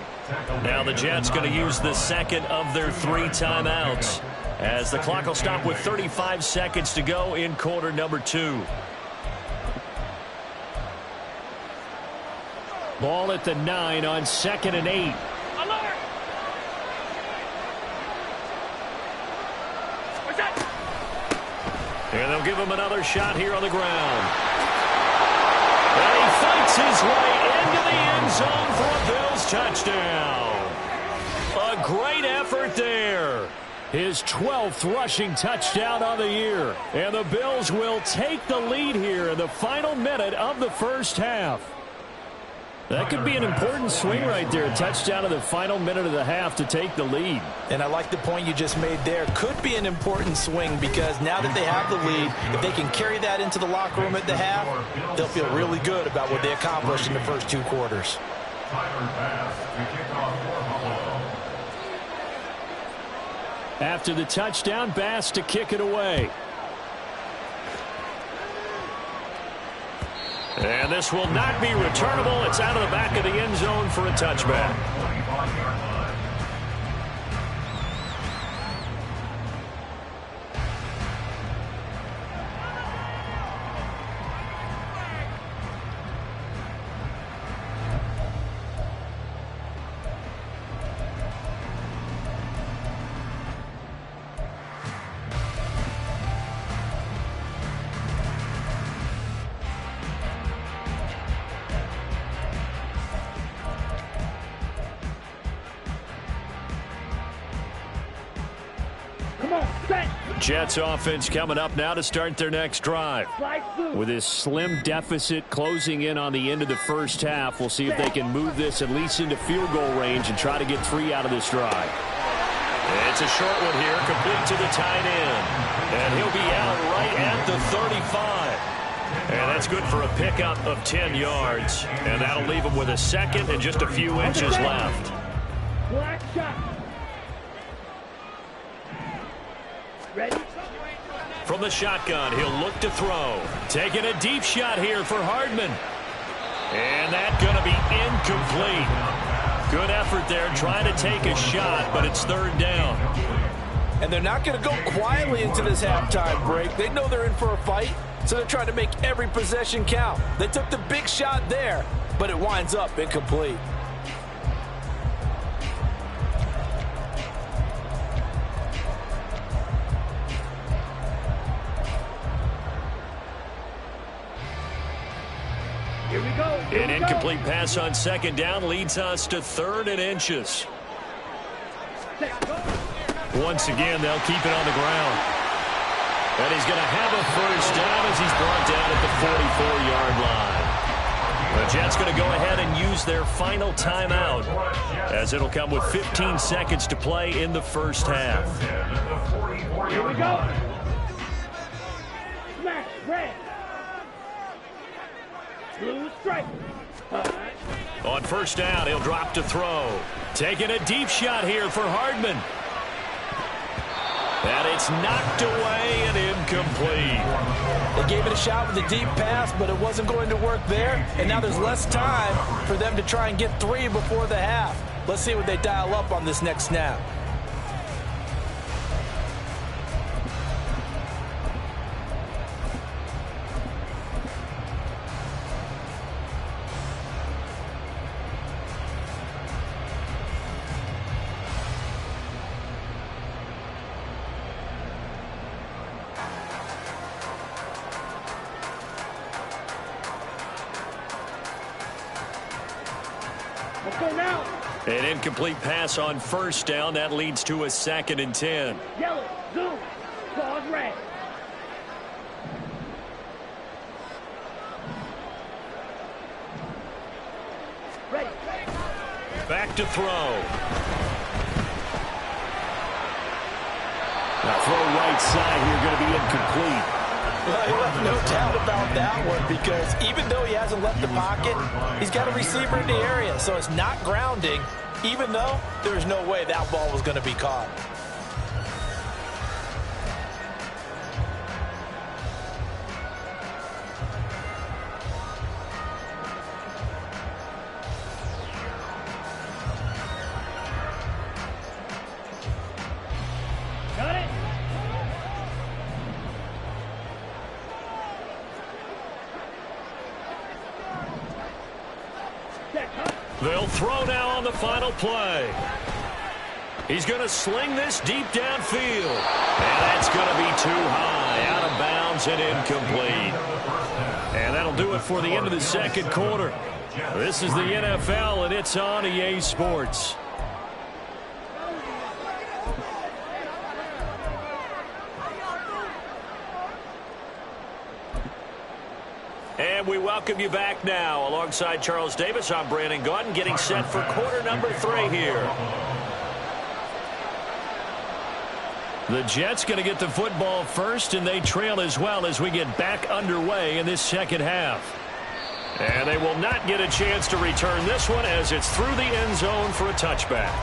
Now the Jets going to use the second of their 3 timeouts as the clock will stop with 35 seconds to go in quarter number 2. Ball at the 9 on 2nd and 8. Alert! What's that? And they'll give him another shot here on the ground. And he fights his way into the end zone for a Bills touchdown. A great effort there. His 12th rushing touchdown on the year. And the Bills will take the lead here in the final minute of the first half. That could be an important swing right there. A touchdown in the final minute of the half to take the lead. And I like the point you just made there. Could be an important swing because now that they have the lead, if they can carry that into the locker room at the half, they'll feel really good about what they accomplished in the first 2 quarters. After the touchdown, Bass to kick it away. And this will not be returnable. It's out of the back of the end zone for a touchback. Jets offense coming up now to start their next drive. With this slim deficit closing in on the end of the first half, we'll see if they can move this at least into field goal range and try to get 3 out of this drive. It's a short one here, complete to the tight end. And he'll be out right at the 35. And that's good for a pickup of 10 yards. And that'll leave him with a second and just a few inches left. Black shot. Ready? From the shotgun, he'll look to throw. Taking a deep shot here for Hardman. And that's going to be incomplete. Good effort there trying to take a shot, but it's 3rd down. And they're not going to go quietly into this halftime break. They know they're in for a fight, so they're trying to make every possession count. They took the big shot there, but it winds up incomplete. Here we go. An incomplete pass on 2nd down leads us to 3rd and inches. Once again, they'll keep it on the ground. And he's going to have a first down as he's brought down at the 44-yard line. The Jets going to go ahead and use their final timeout as it'll come with 15 seconds to play in the first half. Here we go. Smash, red. Blue stripe. On 1st down, he'll drop to throw. Taking a deep shot here for Hardman. And it's knocked away and incomplete. They gave it a shot with a deep pass, but it wasn't going to work there. And now there's less time for them to try and get 3 before the half. Let's see what they dial up on this next snap. An incomplete pass on 1st down. That leads to a 2nd and 10. Yellow, zoom, pause red. Ready. Back to throw. Now throw right side here, going to be incomplete. Well, he left no doubt about that one because even though he hasn't left the pocket, he's got a receiver in the area, so it's not grounding, even though there's no way that ball was going to be caught. Got it. Set They'll throw now on the final play. He's going to sling this deep downfield. And that's going to be too high, out of bounds and incomplete. And that'll do it for the end of the second quarter. This is the NFL, and it's on EA Sports. And we welcome you back now. Alongside Charles Davis, I'm Brandon Gaudin, getting set for quarter number 3 here. The Jets going to get the football first, and they trail as well as we get back underway in this second half. And they will not get a chance to return this one as it's through the end zone for a touchback.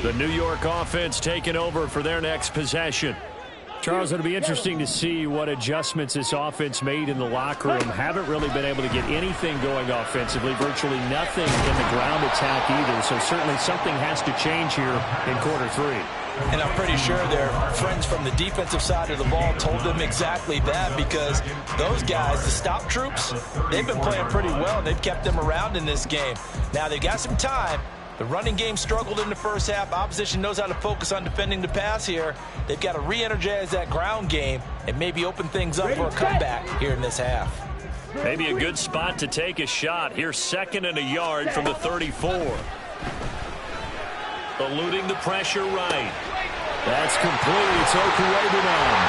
The New York offense taking over for their next possession. Charles, it'll be interesting to see what adjustments this offense made in the locker room. Haven't really been able to get anything going offensively, virtually nothing in the ground attack either. So certainly something has to change here in quarter 3. And I'm pretty sure their friends from the defensive side of the ball told them exactly that, because those guys, the stop troops, they've been playing pretty well. They've kept them around in this game. Now they've got some time. The running game struggled in the first half. Opposition knows how to focus on defending the pass here. They've got to re-energize that ground game and maybe open things up for a comeback here in this half. Maybe a good spot to take a shot. Here's 2nd and a yard from the 34. Eluding the pressure right. That's complete. It's Okurebunom.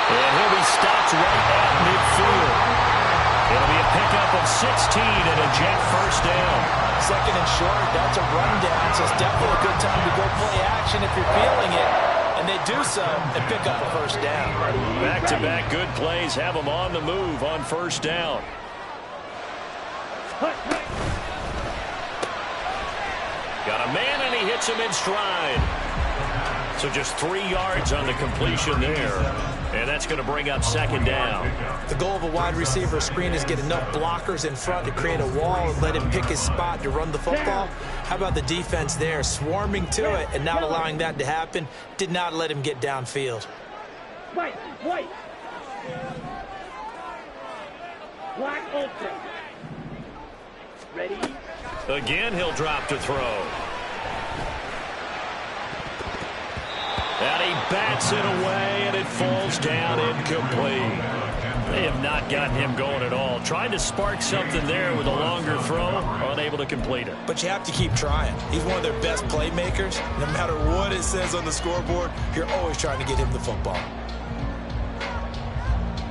And he'll be stopped right at midfield. It'll be a pickup of 16 and a Jet first down. 2nd and short, that's a rundown, so it's definitely a good time to go play action if you're feeling it. And they do so and pick up a first down. Back-to-back good plays have them on the move on first down. Got a man, and he hits him in stride. So just 3 yards on the completion there. And that's going to bring up 2nd down. The goal of a wide receiver screen is get enough blockers in front to create a wall and let him pick his spot to run the football. How about the defense there, swarming to it and not allowing that to happen? Did not let him get downfield. White. Black ultra. Ready? Again, he'll drop to throw. And he bats it away, and it falls down incomplete. They have not gotten him going at all. Tried to spark something there with a longer throw, unable to complete it. But you have to keep trying. He's one of their best playmakers. No matter what it says on the scoreboard, you're always trying to get him the football.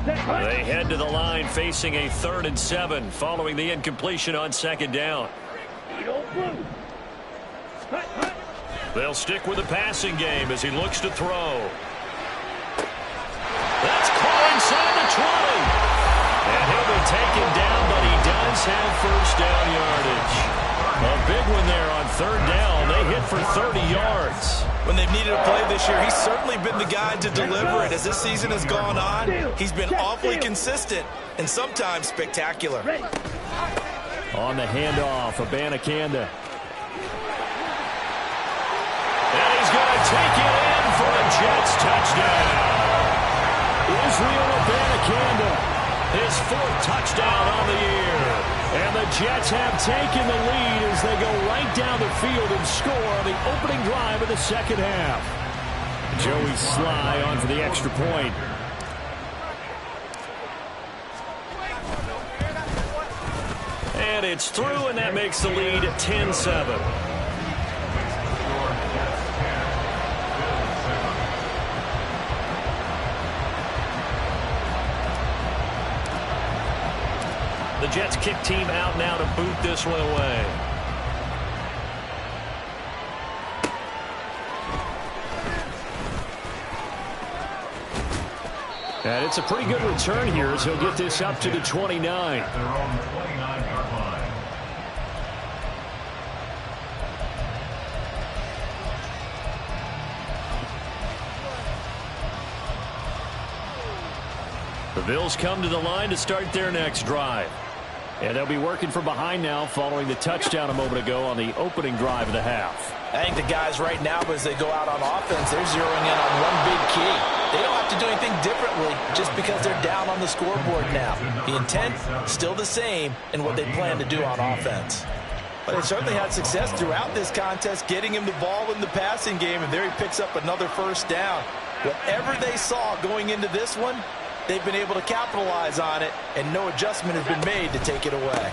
They head to the line facing a 3rd and 7 following the incompletion on 2nd down. They'll stick with the passing game as he looks to throw. That's caught inside the 20. And he'll be taken down, but he does have first down yardage. A big one there on 3rd down. They hit for 30 yards. When they've needed a play this year, he's certainly been the guy to deliver it. As this season has gone on, he's been awfully consistent and sometimes spectacular. On the handoff, Abanikanda. And he's going to take it in for a Jets touchdown. Israel Abanikanda, his 4th touchdown on the year. And the Jets have taken the lead as they go right down the field and score on the opening drive of the second half. Joey Sly on for the extra point. And it's through, and that makes the lead 10-7. The Jets kick team out now to boot this one away. And it's a pretty good return here as he'll get this up to the 29. Their own 29-yard line. The Bills come to the line to start their next drive. And they'll be working from behind now following the touchdown a moment ago on the opening drive of the half. I think the guys right now, as they go out on offense, they're zeroing in on one big key. They don't have to do anything differently just because they're down on the scoreboard now. The intent, still the same in what they plan to do on offense. But they certainly had success throughout this contest, getting him the ball in the passing game, and there he picks up another first down. Whatever they saw going into this one, they've been able to capitalize on it, and no adjustment has been made to take it away.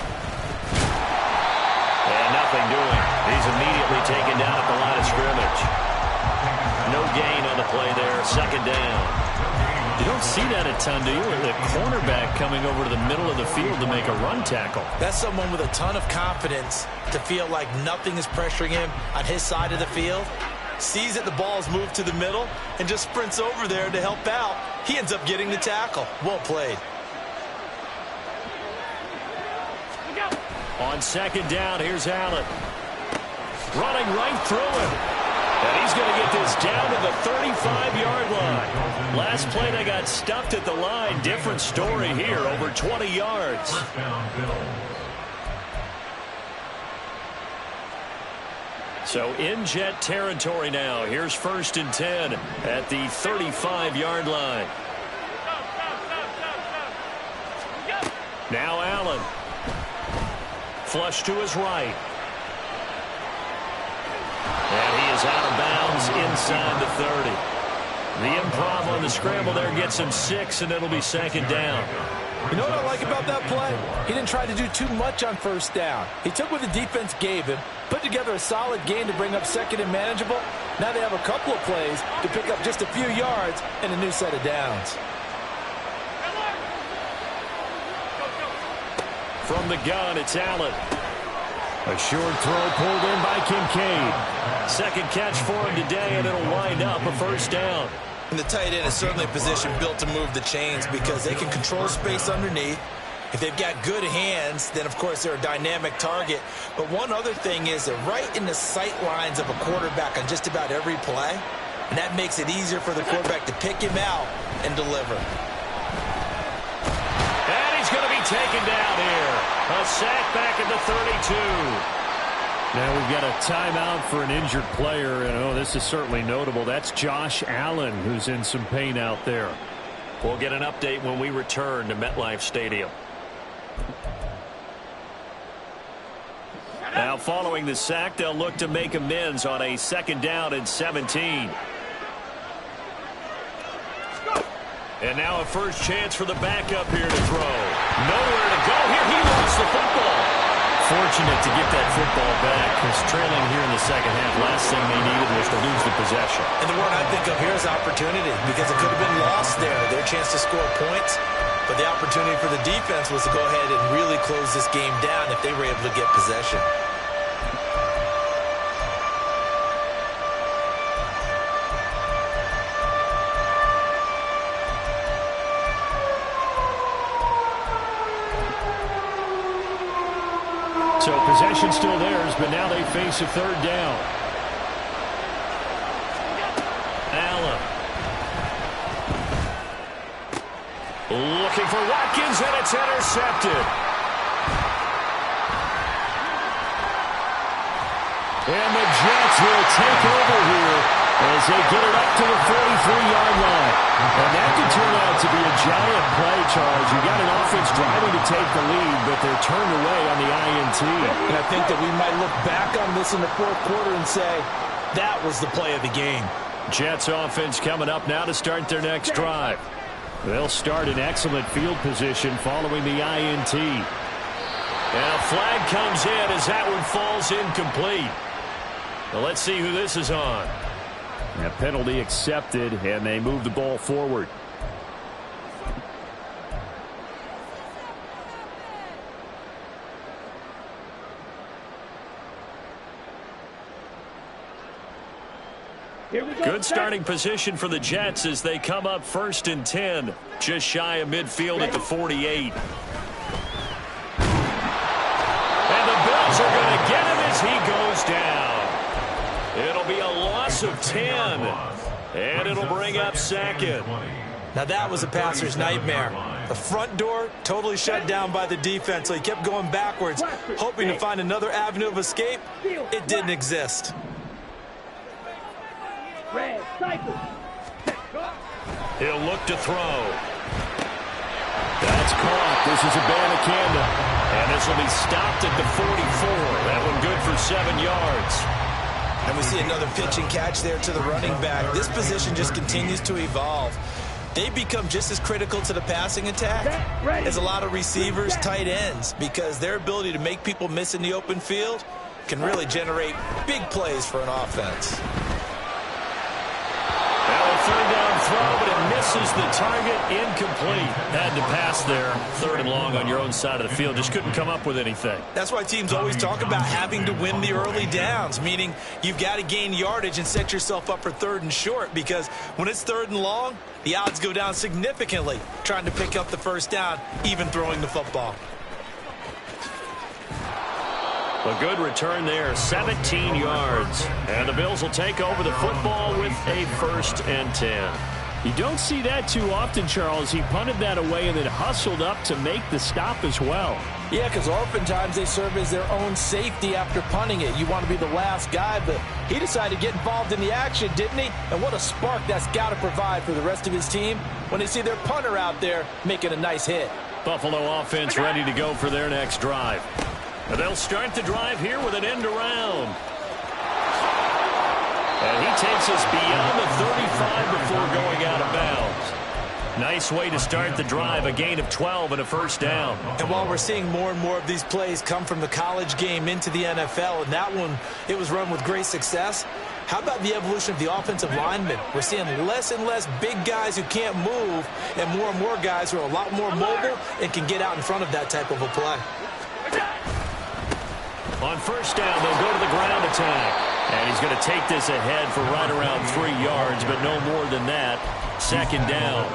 And nothing doing. He's immediately taken down at the line of scrimmage. No gain on the play there. Second down. You don't see that a ton, do you? The cornerback coming over to the middle of the field to make a run tackle. That's someone with a ton of confidence to feel like nothing is pressuring him on his side of the field. Sees that the ball is moved to the middle and just sprints over there to help out. He ends up getting the tackle. Well played. On second down, here's Allen. Running right through him. And he's going to get this down to the 35-yard line. Last play, they got stuffed at the line. Different story here, over 20 yards. So in Jet territory now. Here's 1st and 10 at the 35-yard line. Now Allen. Flush to his right. And he is out of bounds inside the 30. The improv on the scramble there gets him 6, and it'll be second down. You know what I like about that play? He didn't try to do too much on first down. He took what the defense gave him, put together a solid game to bring up second and manageable. Now they have a couple of plays to pick up just a few yards and a new set of downs. From the gun, it's Allen. A short throw pulled in by Kincaid. Second catch for him today, and it'll wind up a first down. And the tight end is certainly a position built to move the chains because they can control space underneath. If they've got good hands, then, of course, they're a dynamic target. But one other thing is they're right in the sight lines of a quarterback on just about every play, and that makes it easier for the quarterback to pick him out and deliver. And he's going to be taken down here. A sack back at the 32. Now we've got a timeout for an injured player, and this is certainly notable. That's Josh Allen, who's in some pain out there. We'll get an update when we return to MetLife Stadium. Now following the sack, they'll look to make amends on a second down and 17. And now a first chance for the backup here to throw. Nowhere to go here. He lost the football. Fortunate to get that football back, because trailing here in the second half, last thing they needed was to lose the possession. And the word I think of here is opportunity, because it could have been lost there. Their chance to score points, but the opportunity for the defense was to go ahead and really close this game down if they were able to get possession. So possession still theirs, but now they face a third down. Allen. Looking for Watkins, and it's intercepted. And the Jets will take over here as they get it up to the 43-yard line. And that could turn out to be a giant play, Charles. You got an offense driving to take the lead, but they're turned away on the INT. And I think that we might look back on this in the fourth quarter and say, that was the play of the game. Jets offense coming up now to start their next drive. They'll start in excellent field position following the INT. And a flag comes in as that one falls incomplete. Well, let's see who this is on. A penalty accepted, and they move the ball forward. Good starting position for the Jets as they come up 1st and 10, just shy of midfield at the 48. And the Bills are going to get him as he goes down. It'll be a loss of 10, and it'll bring up second. Now that was a passer's nightmare. The front door totally shut down by the defense, so he kept going backwards, hoping to find another avenue of escape. It didn't exist. Red, cycle. He'll look to throw. That's caught. This is Abanikanda. And this will be stopped at the 44. That one good for 7 yards. And we see another pitch and catch there to the running back. This position just continues to evolve. They become just as critical to the passing attack as a lot of receivers, tight ends, because their ability to make people miss in the open field can really generate big plays for an offense. Now a third down throw, but it misses the target. Incomplete. Had to pass there. 3rd and long on your own side of the field. Just couldn't come up with anything. That's why teams always talk about having to win the early downs, meaning you've got to gain yardage and set yourself up for 3rd and short, because when it's 3rd and long, the odds go down significantly trying to pick up the first down, even throwing the football. A good return there, 17 yards. And the Bills will take over the football with a 1st and 10. You don't see that too often, Charles. He punted that away and then hustled up to make the stop as well. Yeah, because oftentimes they serve as their own safety after punting it. You want to be the last guy, but he decided to get involved in the action, didn't he? And what a spark that's got to provide for the rest of his team when they see their punter out there making a nice hit. Buffalo offense ready to go for their next drive. And they'll start the drive here with an end around. And he takes us beyond the 35 before going out of bounds. Nice way to start the drive, a gain of 12 and a 1st down. And while we're seeing more and more of these plays come from the college game into the NFL, and that one, it was run with great success, how about the evolution of the offensive linemen? We're seeing less and less big guys who can't move and more guys who are a lot more mobile and can get out in front of that type of a play. On 1st down, they'll go to the ground attack. And he's going to take this ahead for right around 3 yards, but no more than that. 2nd down.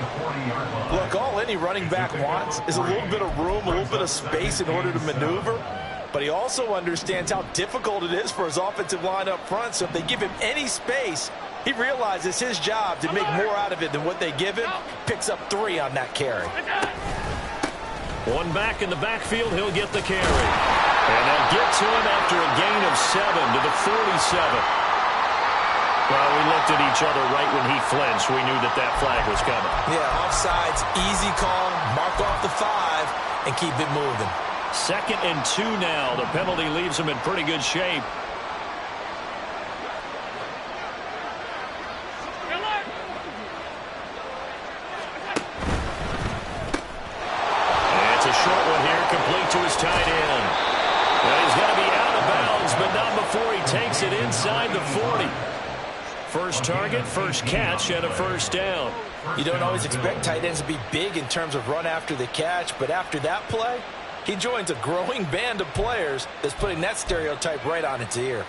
Look, all any running back wants is a little bit of room, a little bit of space in order to maneuver. But he also understands how difficult it is for his offensive line up front. So if they give him any space, he realizes his job to make more out of it than what they give him. Picks up 3 on that carry. One back in the backfield, he'll get the carry. And they'll get to him after a gain of 7 to the 47. Well, we looked at each other right when he flinched. We knew that that flag was coming. Yeah, offsides, easy call, mark off the 5, and keep it moving. 2nd and 2 now. The penalty leaves him in pretty good shape. And it's a short one here, complete to his tight end. Well, he's going to be out of bounds, but not before he takes it inside the 40. First target, first catch, and a 1st down. You don't always expect tight ends to be big in terms of run after the catch, but after that play, he joins a growing band of players that's putting that stereotype right on its ear.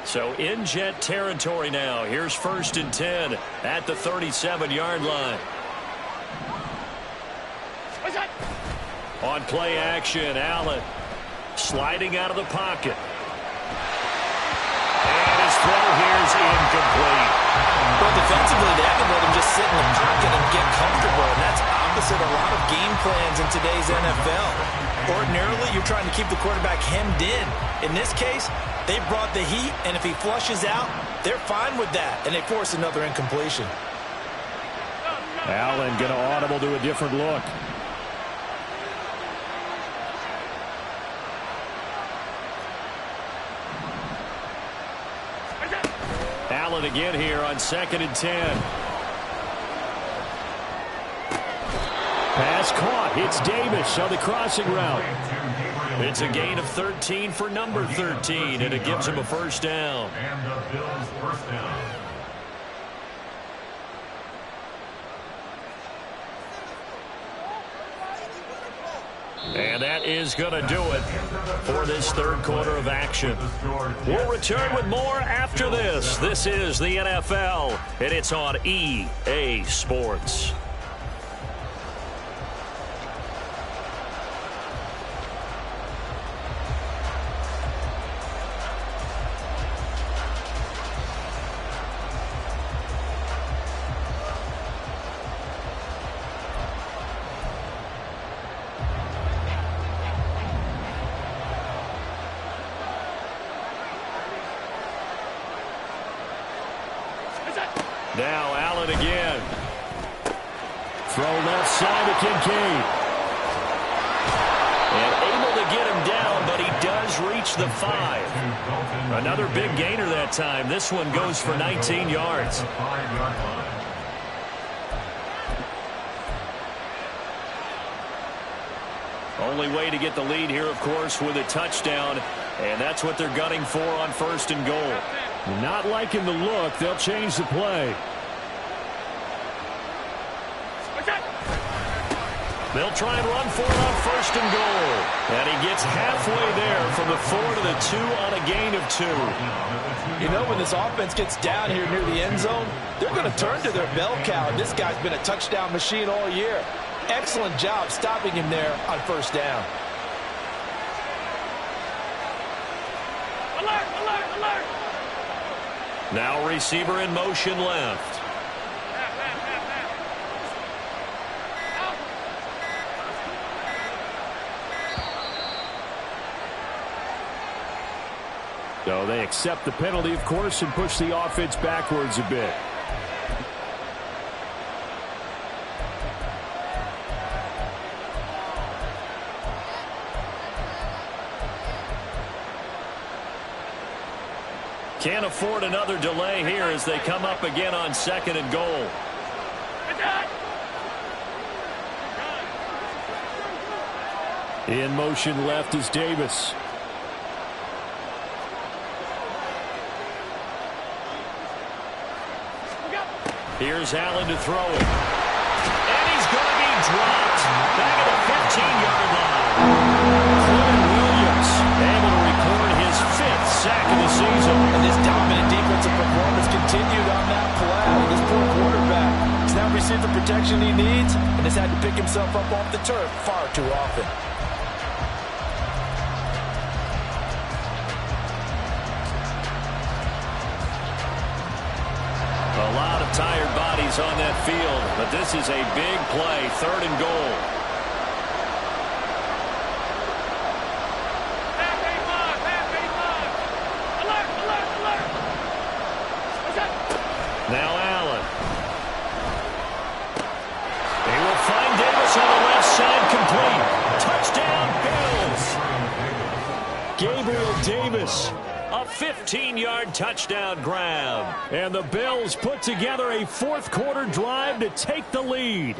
So in jet territory now. Here's 1st and 10 at the 37-yard line. On play action, Allen sliding out of the pocket. And his throw here is incomplete. Well, defensively, they haven't let him just sit in the pocket and get comfortable, and that's opposite a lot of game plans in today's NFL. Ordinarily, you're trying to keep the quarterback hemmed in. In this case, they brought the heat, and if he flushes out, they're fine with that, and they force another incompletion. Allen going to audible to a different look. Allen again here on 2nd and 10. Pass caught. It's Davis on the crossing route. It's a gain of 13 for number 13, and it gives him a 1st down. And the Bills' 1st down. And that is going to do it for this 3rd quarter of action. We'll return with more after this. This is the NFL, and it's on EA Sports. Now Allen again. Throw left side to Kincaid. And able to get him down, but he does reach the 5. Another big gainer that time. This one goes for 19 yards. Only way to get the lead here, of course, with a touchdown. And that's what they're gunning for on 1st and goal. Not liking the look. They'll change the play. They'll try and run for it on 1st and goal. And he gets halfway there from the 4 to the 2 on a gain of 2. You know, when this offense gets down here near the end zone, they're going to turn to their bell cow. This guy's been a touchdown machine all year. Excellent job stopping him there on 1st down. Alert, alert, alert. Now receiver in motion left. So they accept the penalty, of course, and push the offense backwards a bit. Can't afford another delay here as they come up again on 2nd and goal. In motion left is Davis. Here's Allen to throw it. And he's going to be dropped back at the 15-yard line. Quinn Williams able to record his 5th sack of the season. And this dominant defensive performance continued on that play. This poor quarterback has now received the protection he needs and has had to pick himself up off the turf far too often. A lot of tired bodies on that field, but this is a big play, 3rd and goal. Alert, alert, alert. Now Allen. They will find Davis on the left side, complete. Touchdown, Bills. Gabriel Davis. A 15-yard touchdown grab. And the Bills put together a 4th quarter drive to take the lead.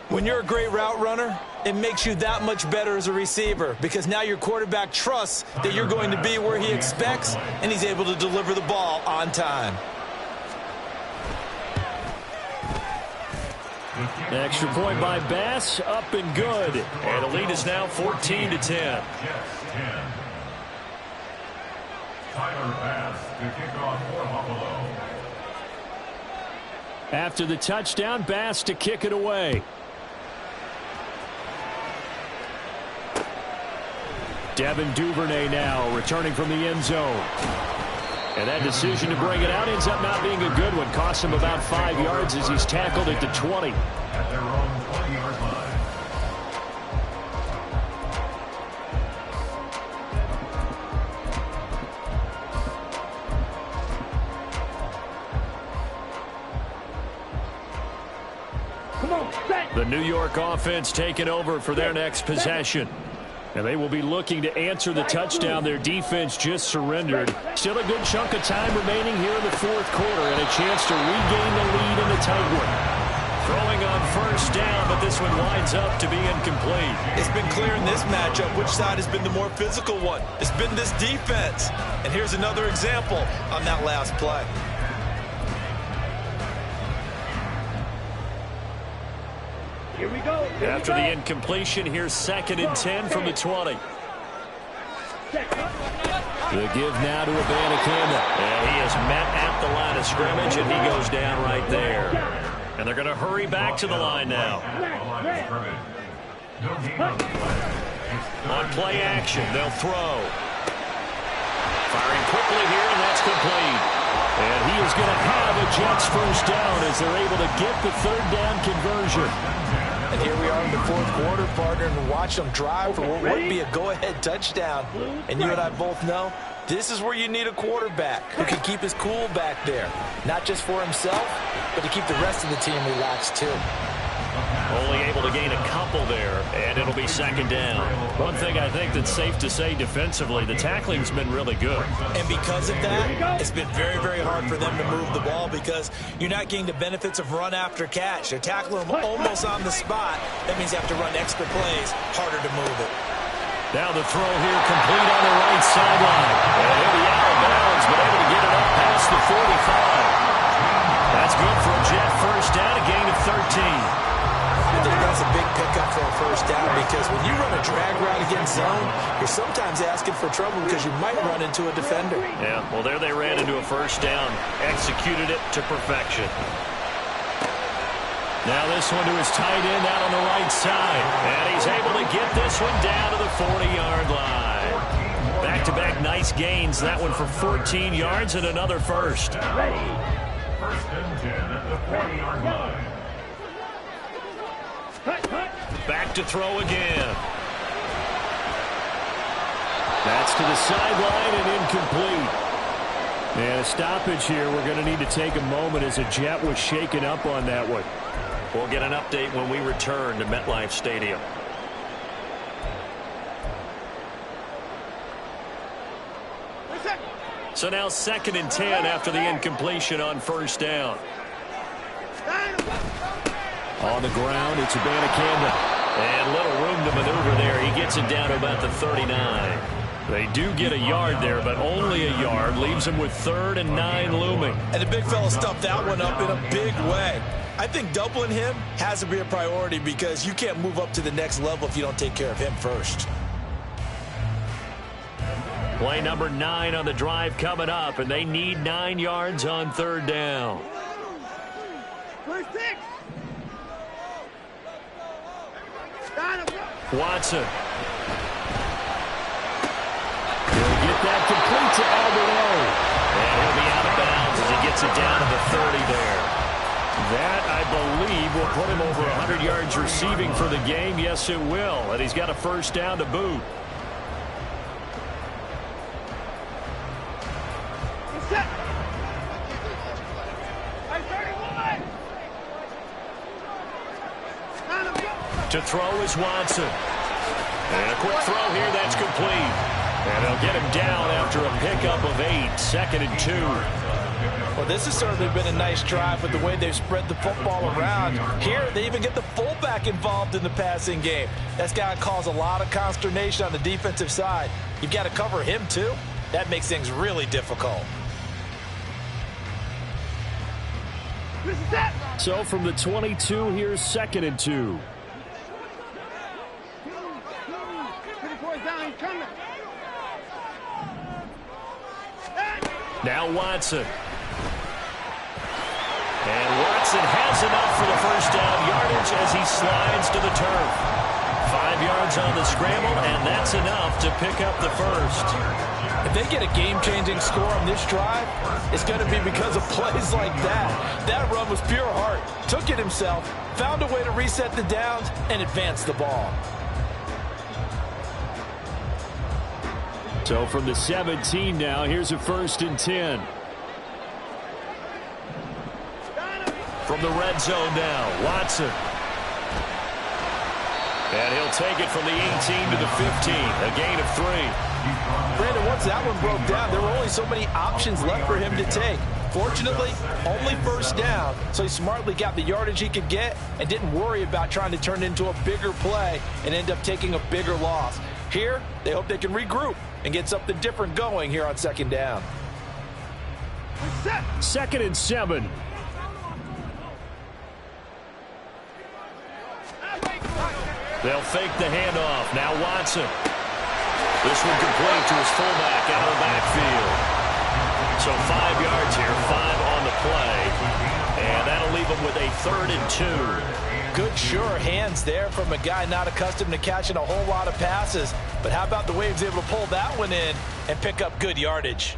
When you're a great route runner, it makes you that much better as a receiver because now your quarterback trusts that you're going to be where he expects and he's able to deliver the ball on time. Extra point by Bass, up and good. And the lead is now 14-10. Tyler Bass to kick off for Buffalo. After the touchdown, Bass to kick it away. Devin Duvernay now returning from the end zone. And that decision to bring it out ends up not being a good one. Costs him about 5 yards as he's tackled at the 20. At their own 20-yard line. Come on, set. The New York offense taking over for their next possession. And they will be looking to answer the touchdown their defense just surrendered. Still a good chunk of time remaining here in the 4th quarter and a chance to regain the lead in the tight one. Throwing on 1st down, but this one winds up to be incomplete. It's been clear in this matchup which side has been the more physical one. It's been this defense. And here's another example on that last play. Here we go. Here After we the go. incompletion, here's 2nd and 10 from the 20. The give now to Abanikanda. And he is met at the line of scrimmage, and he goes down right there. And they're going to hurry back to the line now. On play action, they'll throw. Firing quickly here, and that's complete. And he is going to have a Jets 1st down as they're able to get the 3rd down conversion. And here we are in the fourth quarter, partner, and watch them drive for what would be a go-ahead touchdown. And you and I both know this is where you need a quarterback who can keep his cool back there. Not just for himself, but to keep the rest of the team relaxed too. Only able to gain a couple there, and it'll be second down. One thing I think that's safe to say defensively, the tackling's been really good. And because of that, it's been very, very hard for them to move the ball because you're not getting the benefits of run after catch. They're tackling them almost on the spot. That means you have to run extra plays, harder to move it. Now the throw here complete on the right sideline. And he'll be out of bounds, but able to get it up past the 45. That's good for a Jet first down, a gain of 13. I think that's a big pickup for a first down because when you run a drag route against zone, you're sometimes asking for trouble because you might run into a defender. Yeah, well, there they ran into a first down. Executed it to perfection. Now this one to his tight end out on the right side. And he's able to get this one down to the 40-yard line. Back-to-back nice gains. That one for 14 yards and another first. First and 10 at the 40-yard line. Back to throw again. That's to the sideline and incomplete. And a stoppage here. We're going to need to take a moment as a Jet was shaken up on that one. We'll get an update when we return to MetLife Stadium. So now second and 10 after the incompletion on first down. On the ground, it's Abanikanda. And little room to maneuver there. He gets it down to about the 39. They do get a yard there, but only a yard. Leaves them with 3rd and 9 looming. And the big fella stuffed that one up in a big way. I think doubling him has to be a priority because you can't move up to the next level if you don't take care of him first. Play number 9 on the drive coming up, and they need 9 yards on 3rd down. Watson. He'll get that complete to Alvarado. And he'll be out of bounds as he gets it down to the 30 there. That, I believe, will put him over 100 yards receiving for the game. Yes, it will. And he's got a first down to boot. To throw is Watson. And a quick throw here, that's complete. And they'll get him down after a pickup of 8, 2nd and 2. Well, this has certainly been a nice drive with the way they've spread the football around. Here, they even get the fullback involved in the passing game. That's got to cause a lot of consternation on the defensive side. You've got to cover him, too. That makes things really difficult. So from the 22, here's 2nd and 2. Now Watson. And Watson has enough for the first down yardage as he slides to the turf. 5 yards on the scramble, and that's enough to pick up the first. If they get a game-changing score on this drive, it's going to be because of plays like that. That run was pure heart. Took it himself, found a way to reset the downs, and advance the ball. So from the 17 now, here's a 1st and 10. From the red zone now, Watson. And he'll take it from the 18 to the 15, a gain of 3. Brandon, once that one broke down, there were only so many options left for him to take. Fortunately, only first down, so he smartly got the yardage he could get and didn't worry about trying to turn it into a bigger play and end up taking a bigger loss. Here, they hope they can regroup and get something different going here on 2nd down. 2nd and 7. They'll fake the handoff. Now Watson. This one complete to his fullback out of the backfield. So 5 yards here, 5 on the play. And that'll leave him with a 3rd and 2. Good, sure hands there from a guy not accustomed to catching a whole lot of passes. But how about the way he was able to pull that one in and pick up good yardage?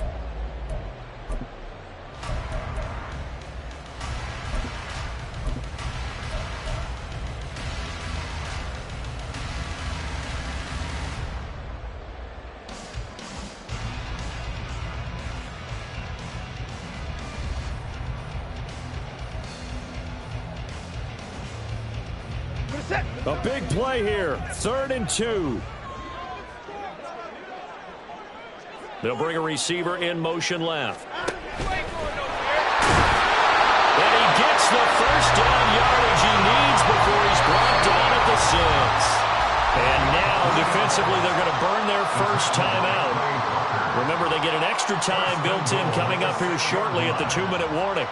A big play here. 3rd and 2. They'll bring a receiver in motion left. And he gets the first down yardage he needs before he's brought down at the 6. And now, defensively, they're going to burn their first time out. Remember, they get an extra time built in coming up here shortly at the 2-minute warning.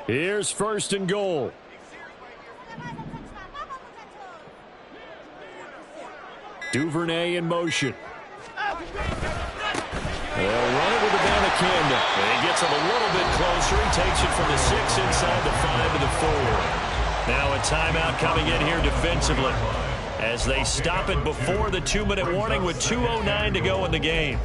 Here's 1st and goal. Duvernay in motion. They'll run it with Abanikanda. And he gets him a little bit closer. He takes it from the 6 inside the 5 to the 4. Now a timeout coming in here defensively as they stop it before the 2-minute warning with 2:09 to go in the game.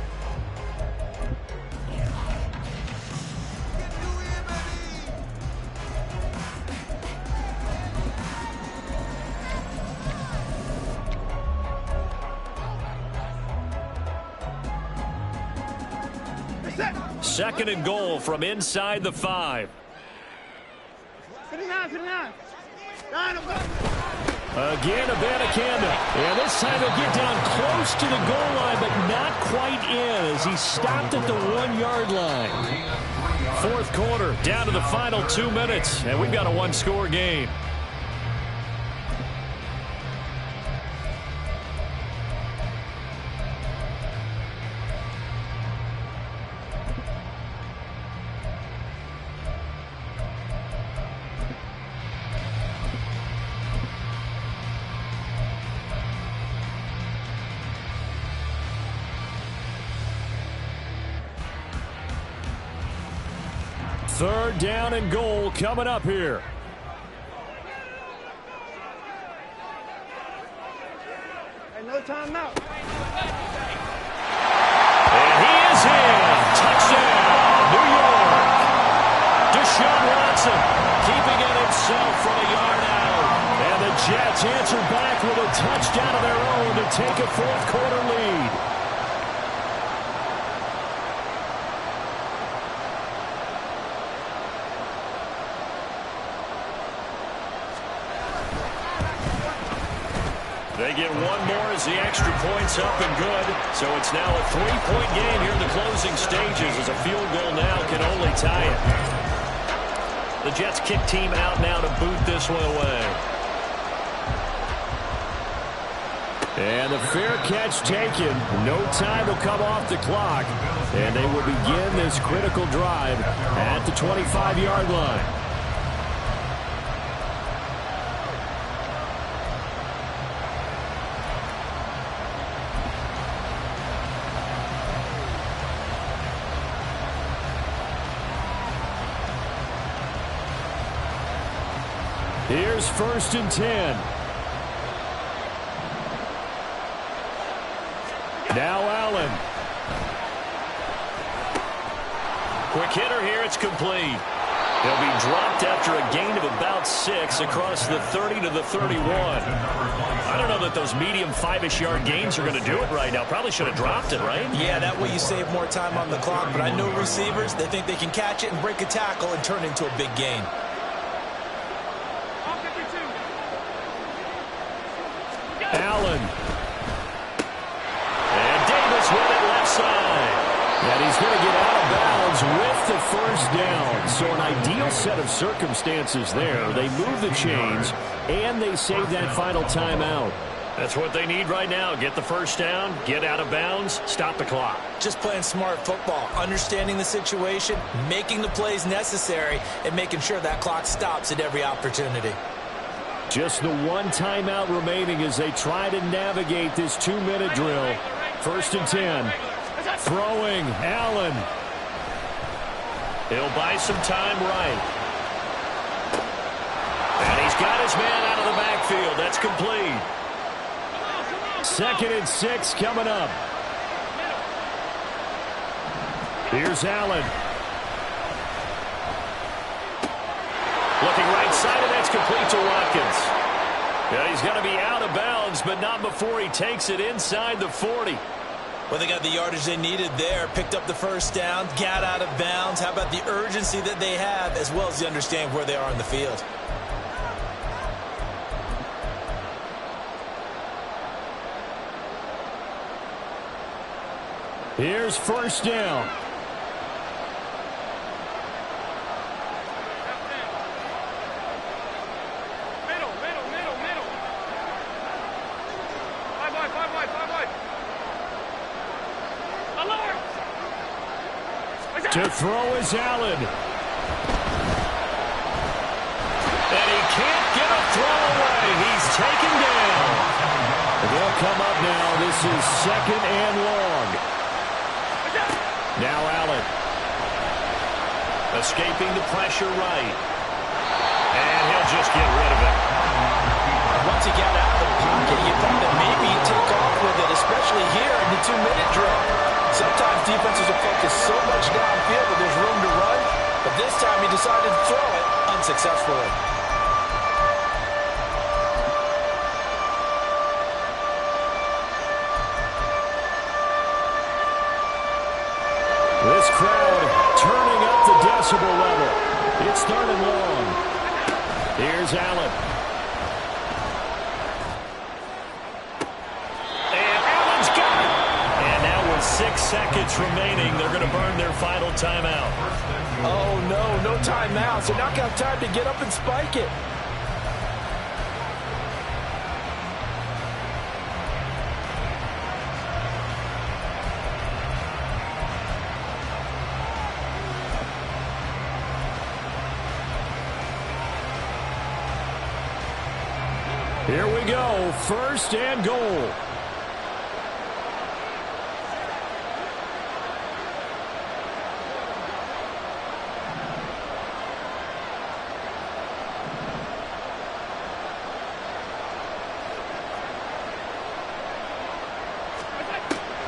Second and goal from inside the 5. Again, Abanikanda. And this time he'll get down close to the goal line, but not quite in as he stopped at the 1-yard line. 4th quarter, down to the final 2 minutes, and we've got a 1-score game. Third down and goal coming up here. Hey, no timeout. And he is in. Touchdown, New York. Deshaun Watson keeping it himself from a yard out. And the Jets answer back with a touchdown of their own to take a 4th quarter lead. They get one more as the extra point's up and good. So it's now a 3-point game here in the closing stages as a field goal now can only tie it. The Jets kick team out now to boot this one away. And the fair catch taken. No time will come off the clock. And they will begin this critical drive at the 25-yard line. Here's 1st and 10. Now Allen. Quick hitter here. It's complete. He'll be dropped after a gain of about 6 across the 30 to the 31. I don't know that those medium 5-ish yard gains are going to do it right now. Probably should have dropped it, right? Yeah, that way you save more time on the clock. But I know receivers, they think they can catch it and break a tackle and turn into a big gain. Allen. And Davis with it left side. And he's going to get out of bounds with the first down. So an ideal set of circumstances there. They move the chains, and they save that final timeout. That's what they need right now. Get the first down, get out of bounds, stop the clock. Just playing smart football, understanding the situation, making the plays necessary, and making sure that clock stops at every opportunity. Just the one timeout remaining as they try to navigate this 2-minute drill. 1st and 10. Throwing, Allen. He'll buy some time right. And he's got his man out of the backfield. That's complete. 2nd and 6 coming up. Here's Allen. Looking right side, and that's complete to Watkins. Yeah, he's going to be out of bounds, but not before he takes it inside the 40. Well, they got the yardage they needed there, picked up the first down, got out of bounds. How about the urgency that they have, as well as the understanding where they are in the field? Here's 1st down. To throw is Allen. And he can't get a throw away. He's taken down. They'll come up now. This is 2nd and long. Now Allen. Escaping the pressure right. And he'll just get rid of it. Once he got out of the pocket, you thought that maybe he'd take off with it, especially here in the 2-minute drill. Sometimes defenses will focus so much downfield that there's room to run, but this time he decided to throw it unsuccessfully. This crowd turning up the decibel level. It's 3rd and long. Here's Allen. And Allen's got it. And now with 6 seconds remaining, they're going to burn their final timeout. Oh, no timeouts. They're not going to have time to get up and spike it. Here we go, 1st and goal.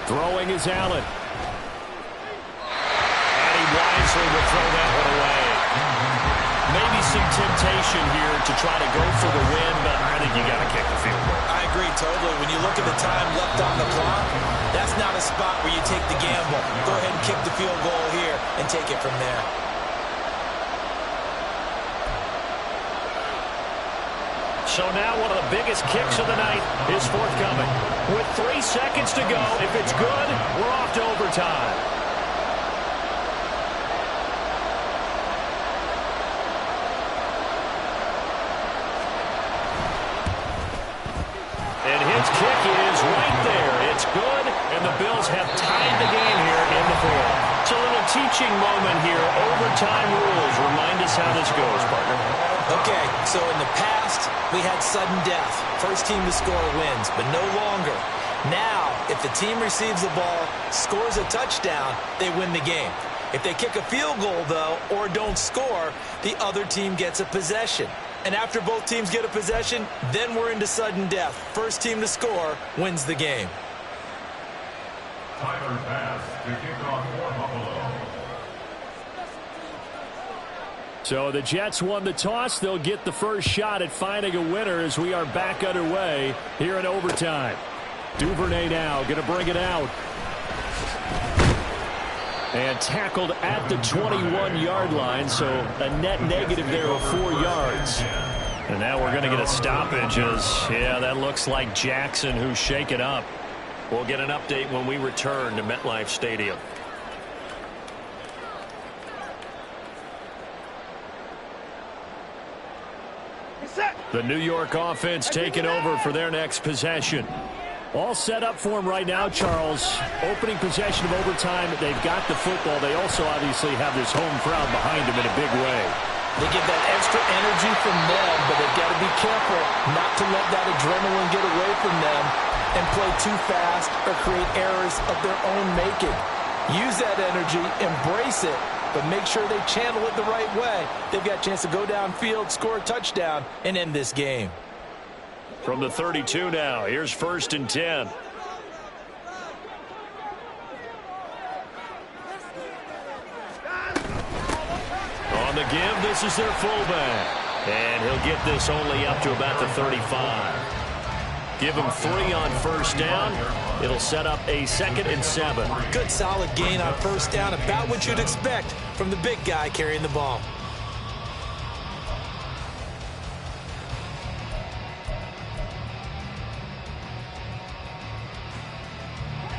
Throwing is Allen. And he wisely will throw that one away. Maybe some temptation here to try to go for the win, but I think you got to kick the field goal. I agree totally. When you look at the time left on the clock, that's not a spot where you take the gamble. Go ahead and kick the field goal here and take it from there. So now one of the biggest kicks of the night is forthcoming. With 3 seconds to go, if it's good, we're off to overtime. And his kick is right there. It's good, and the Bills have tied the game here in the 4th. It's a little teaching moment here. Overtime rules. Remind us how this goes, partner. Okay, so in the past, we had sudden death. First team to score wins, but no longer. Now, if the team receives the ball, scores a touchdown, they win the game. If they kick a field goal, though, or don't score, the other team gets a possession. And after both teams get a possession, then we're into sudden death. First team to score wins the game. Tyler pass to kick off for Buffalo. So the Jets won the toss. They'll get the first shot at finding a winner as we are back underway here in overtime. Duvernay now going to bring it out. And tackled at the 21-yard line, so a net negative there of 4 yards. And now we're going to get a stoppage as, yeah, that looks like Jackson who's shaken up. We'll get an update when we return to MetLife Stadium. The New York offense taking over for their next possession. All set up for him right now, Charles. Opening possession of overtime. They've got the football. They also obviously have this home crowd behind them in a big way. They get that extra energy from them, but they've got to be careful not to let that adrenaline get away from them and play too fast or create errors of their own making. Use that energy, embrace it, but make sure they channel it the right way. They've got a chance to go downfield, score a touchdown, and end this game. From the 32 now, here's 1st and 10. On the give, this is their fullback. And he'll get this only up to about the 35. Give him 3 on 1st down. It'll set up a 2nd and 7. Good solid gain on 1st down, about what you'd expect from the big guy carrying the ball.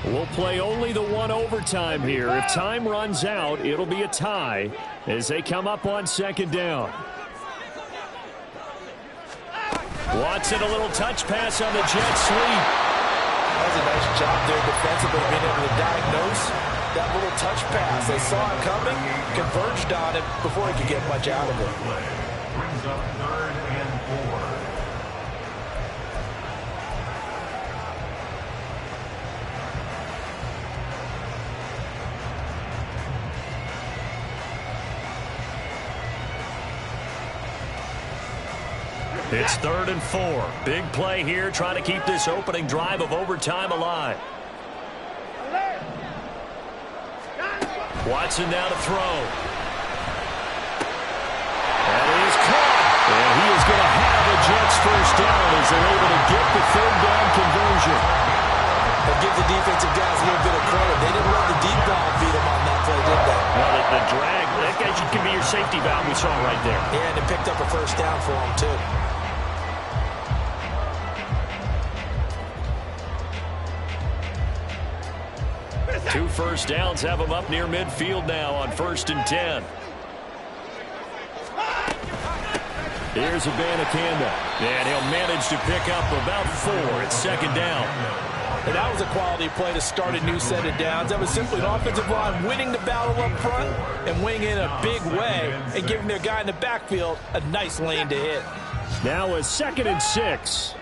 We'll play only the 1 overtime here. If time runs out, it'll be a tie as they come up on 2nd down. Watson, a little touch pass on the jet sweep. That was a nice job there defensively, being able to diagnose that little touch pass. They saw it coming, converged on it before he could get much out of it. Brings up 3rd and 4. It's 3rd and 4. Big play here, trying to keep this opening drive of overtime alive. Watson now to throw. That is caught. And he is going to have a Jets 1st down as they're able to get the 3rd down conversion. But give the defensive guys a little bit of credit. They didn't let the deep ball beat them on that play, did they? Well, the drag, that guy could be your safety valve we saw right there. Yeah, and it picked up a 1st down for him, too. Two 1st downs have him up near midfield now on 1st and 10. Here's Abanikanda, and he'll manage to pick up about 4 at 2nd down. And that was a quality play to start a new set of downs. That was simply an offensive line winning the battle up front and winning in a big way and giving their guy in the backfield a nice lane to hit. Now a 2nd and 6.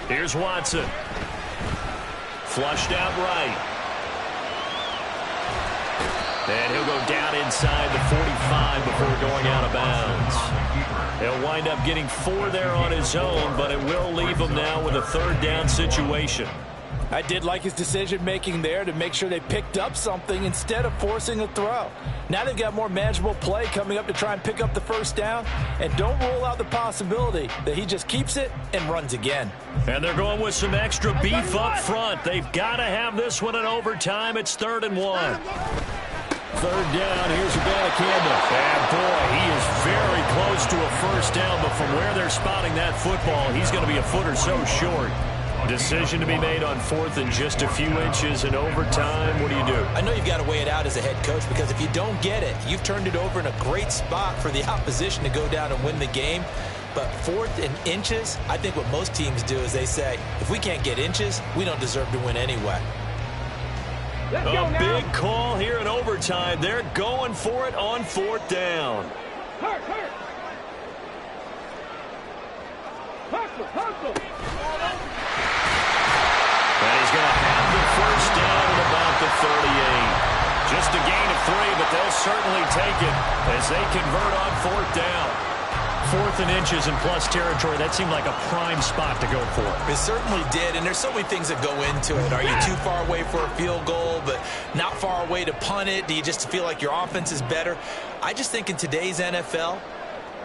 Here's Watson. Flushed out right. And he'll go down inside the 45 before going out of bounds. He'll wind up getting 4 there on his own, but it will leave him now with a 3rd down situation. I did like his decision-making there to make sure they picked up something instead of forcing a throw. Now they've got more manageable play coming up to try and pick up the 1st down, and don't rule out the possibility that he just keeps it and runs again. And they're going with some extra beef up front. They've got to have this one in overtime. It's 3rd and 1. 3rd down, here's Abanikanda. And boy, he is very close to a 1st down, but from where they're spotting that football, he's going to be a foot or so short. Decision to be made on 4th and just a few inches in overtime. What do you do? I know you've got to weigh it out as a head coach, because if you don't get it, you've turned it over in a great spot for the opposition to go down and win the game. But 4th and inches, I think what most teams do is they say, if we can't get inches, we don't deserve to win anyway. A big call here in overtime. They're going for it on 4th down. And he's going to have the 1st down at about the 38. Just a gain of 3, but they'll certainly take it as they convert on 4th down. 4th and inches in plus territory, that seemed like a prime spot to go for. It certainly did, and there's so many things that go into it. Are you too far away for a field goal, but not far away to punt it? Do you just feel like your offense is better? I just think in today's NFL,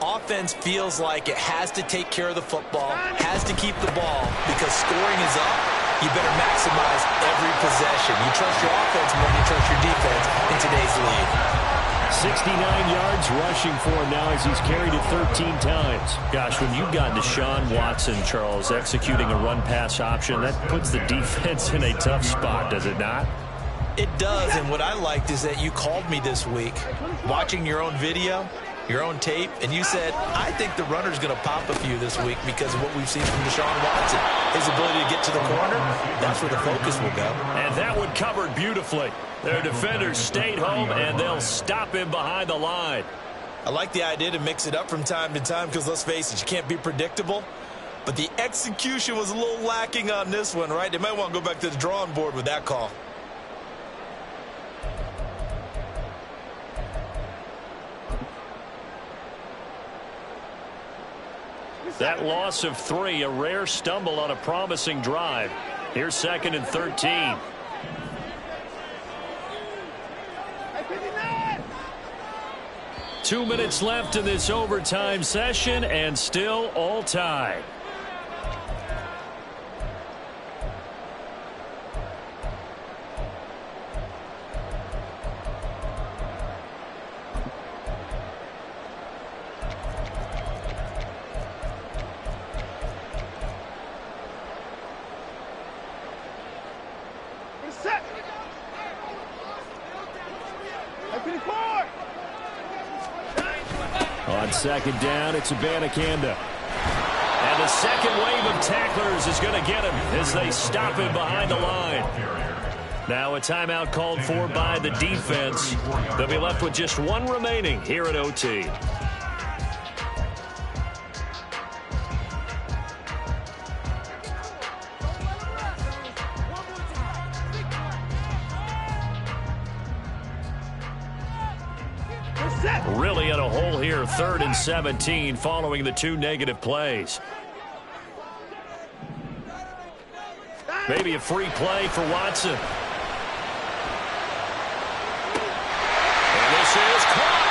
offense feels like it has to take care of the football, has to keep the ball, because scoring is up. You better maximize every possession. You trust your offense more than you trust your defense in today's league. 69 yards rushing for him now as he's carried it 13 times. Gosh, when you've got Deshaun Watson, Charles, executing a run-pass option, that puts the defense in a tough spot, does it not? It does, and what I liked is that you called me this week, watching your own video, your own tape, and you said, I think the runner's going to pop a few this week because of what we've seen from Deshaun Watson. His ability to get to the corner, that's where the focus will go. And that one covered beautifully. Their defenders stayed home, and they'll stop him behind the line. I like the idea to mix it up from time to time because, let's face it, you can't be predictable. But the execution was a little lacking on this one, right? They might want to go back to the drawing board with that call. That loss of 3, a rare stumble on a promising drive. Here's 2nd and 13. Two minutes left in this overtime session, and still all tied. On 2nd down, it's Abanikanda. And the second wave of tacklers is going to get him as they stop him behind the line. Now a timeout called for by the defense. They'll be left with just 1 remaining here at OT. Really in a hole here, 3rd and 17 following the 2 negative plays. Maybe a free play for Watson. And this is caught.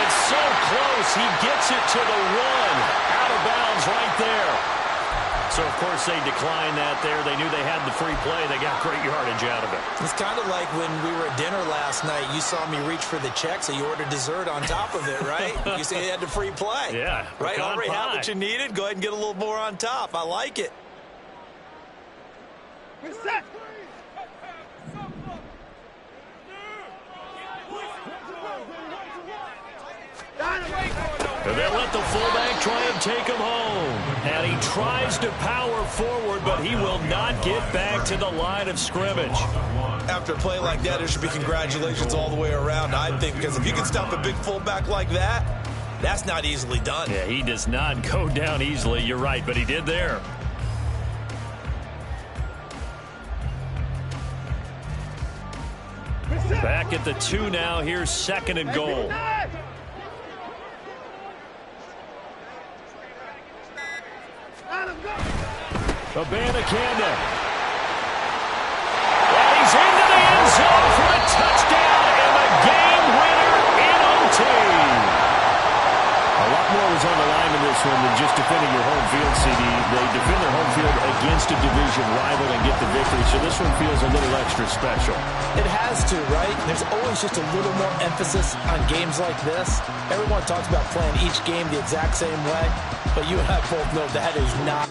It's so close. He gets it to the 1. Out of bounds right there. So, of course, they declined that there. They knew they had the free play. They got great yardage out of it. It's kind of like when we were at dinner last night. You saw me reach for the check, so you ordered dessert on top of it, right? You say you had the free play. Yeah. Right? Already pie. had what you needed. Go ahead and get a little more on top. I like it. And they'll let the fullback try and take him home. And he tries to power forward, but he will not get back to the line of scrimmage. After a play like that, there should be congratulations all the way around, I think, because if you can stop a big fullback like that, that's not easily done. Yeah, he does not go down easily. You're right, but he did there. Back at the 2 now. Here's 2nd and goal. Abanikanda. And he's into the end zone for a touchdown and the game winner in OT. A lot more was on the line in this one than just defending your home field, CD. They defend their home field against a division rival and get the victory, so this one feels a little extra special. It has to, right? There's always just a little more emphasis on games like this. Everyone talks about playing each game the exact same way, but you and I both know that is not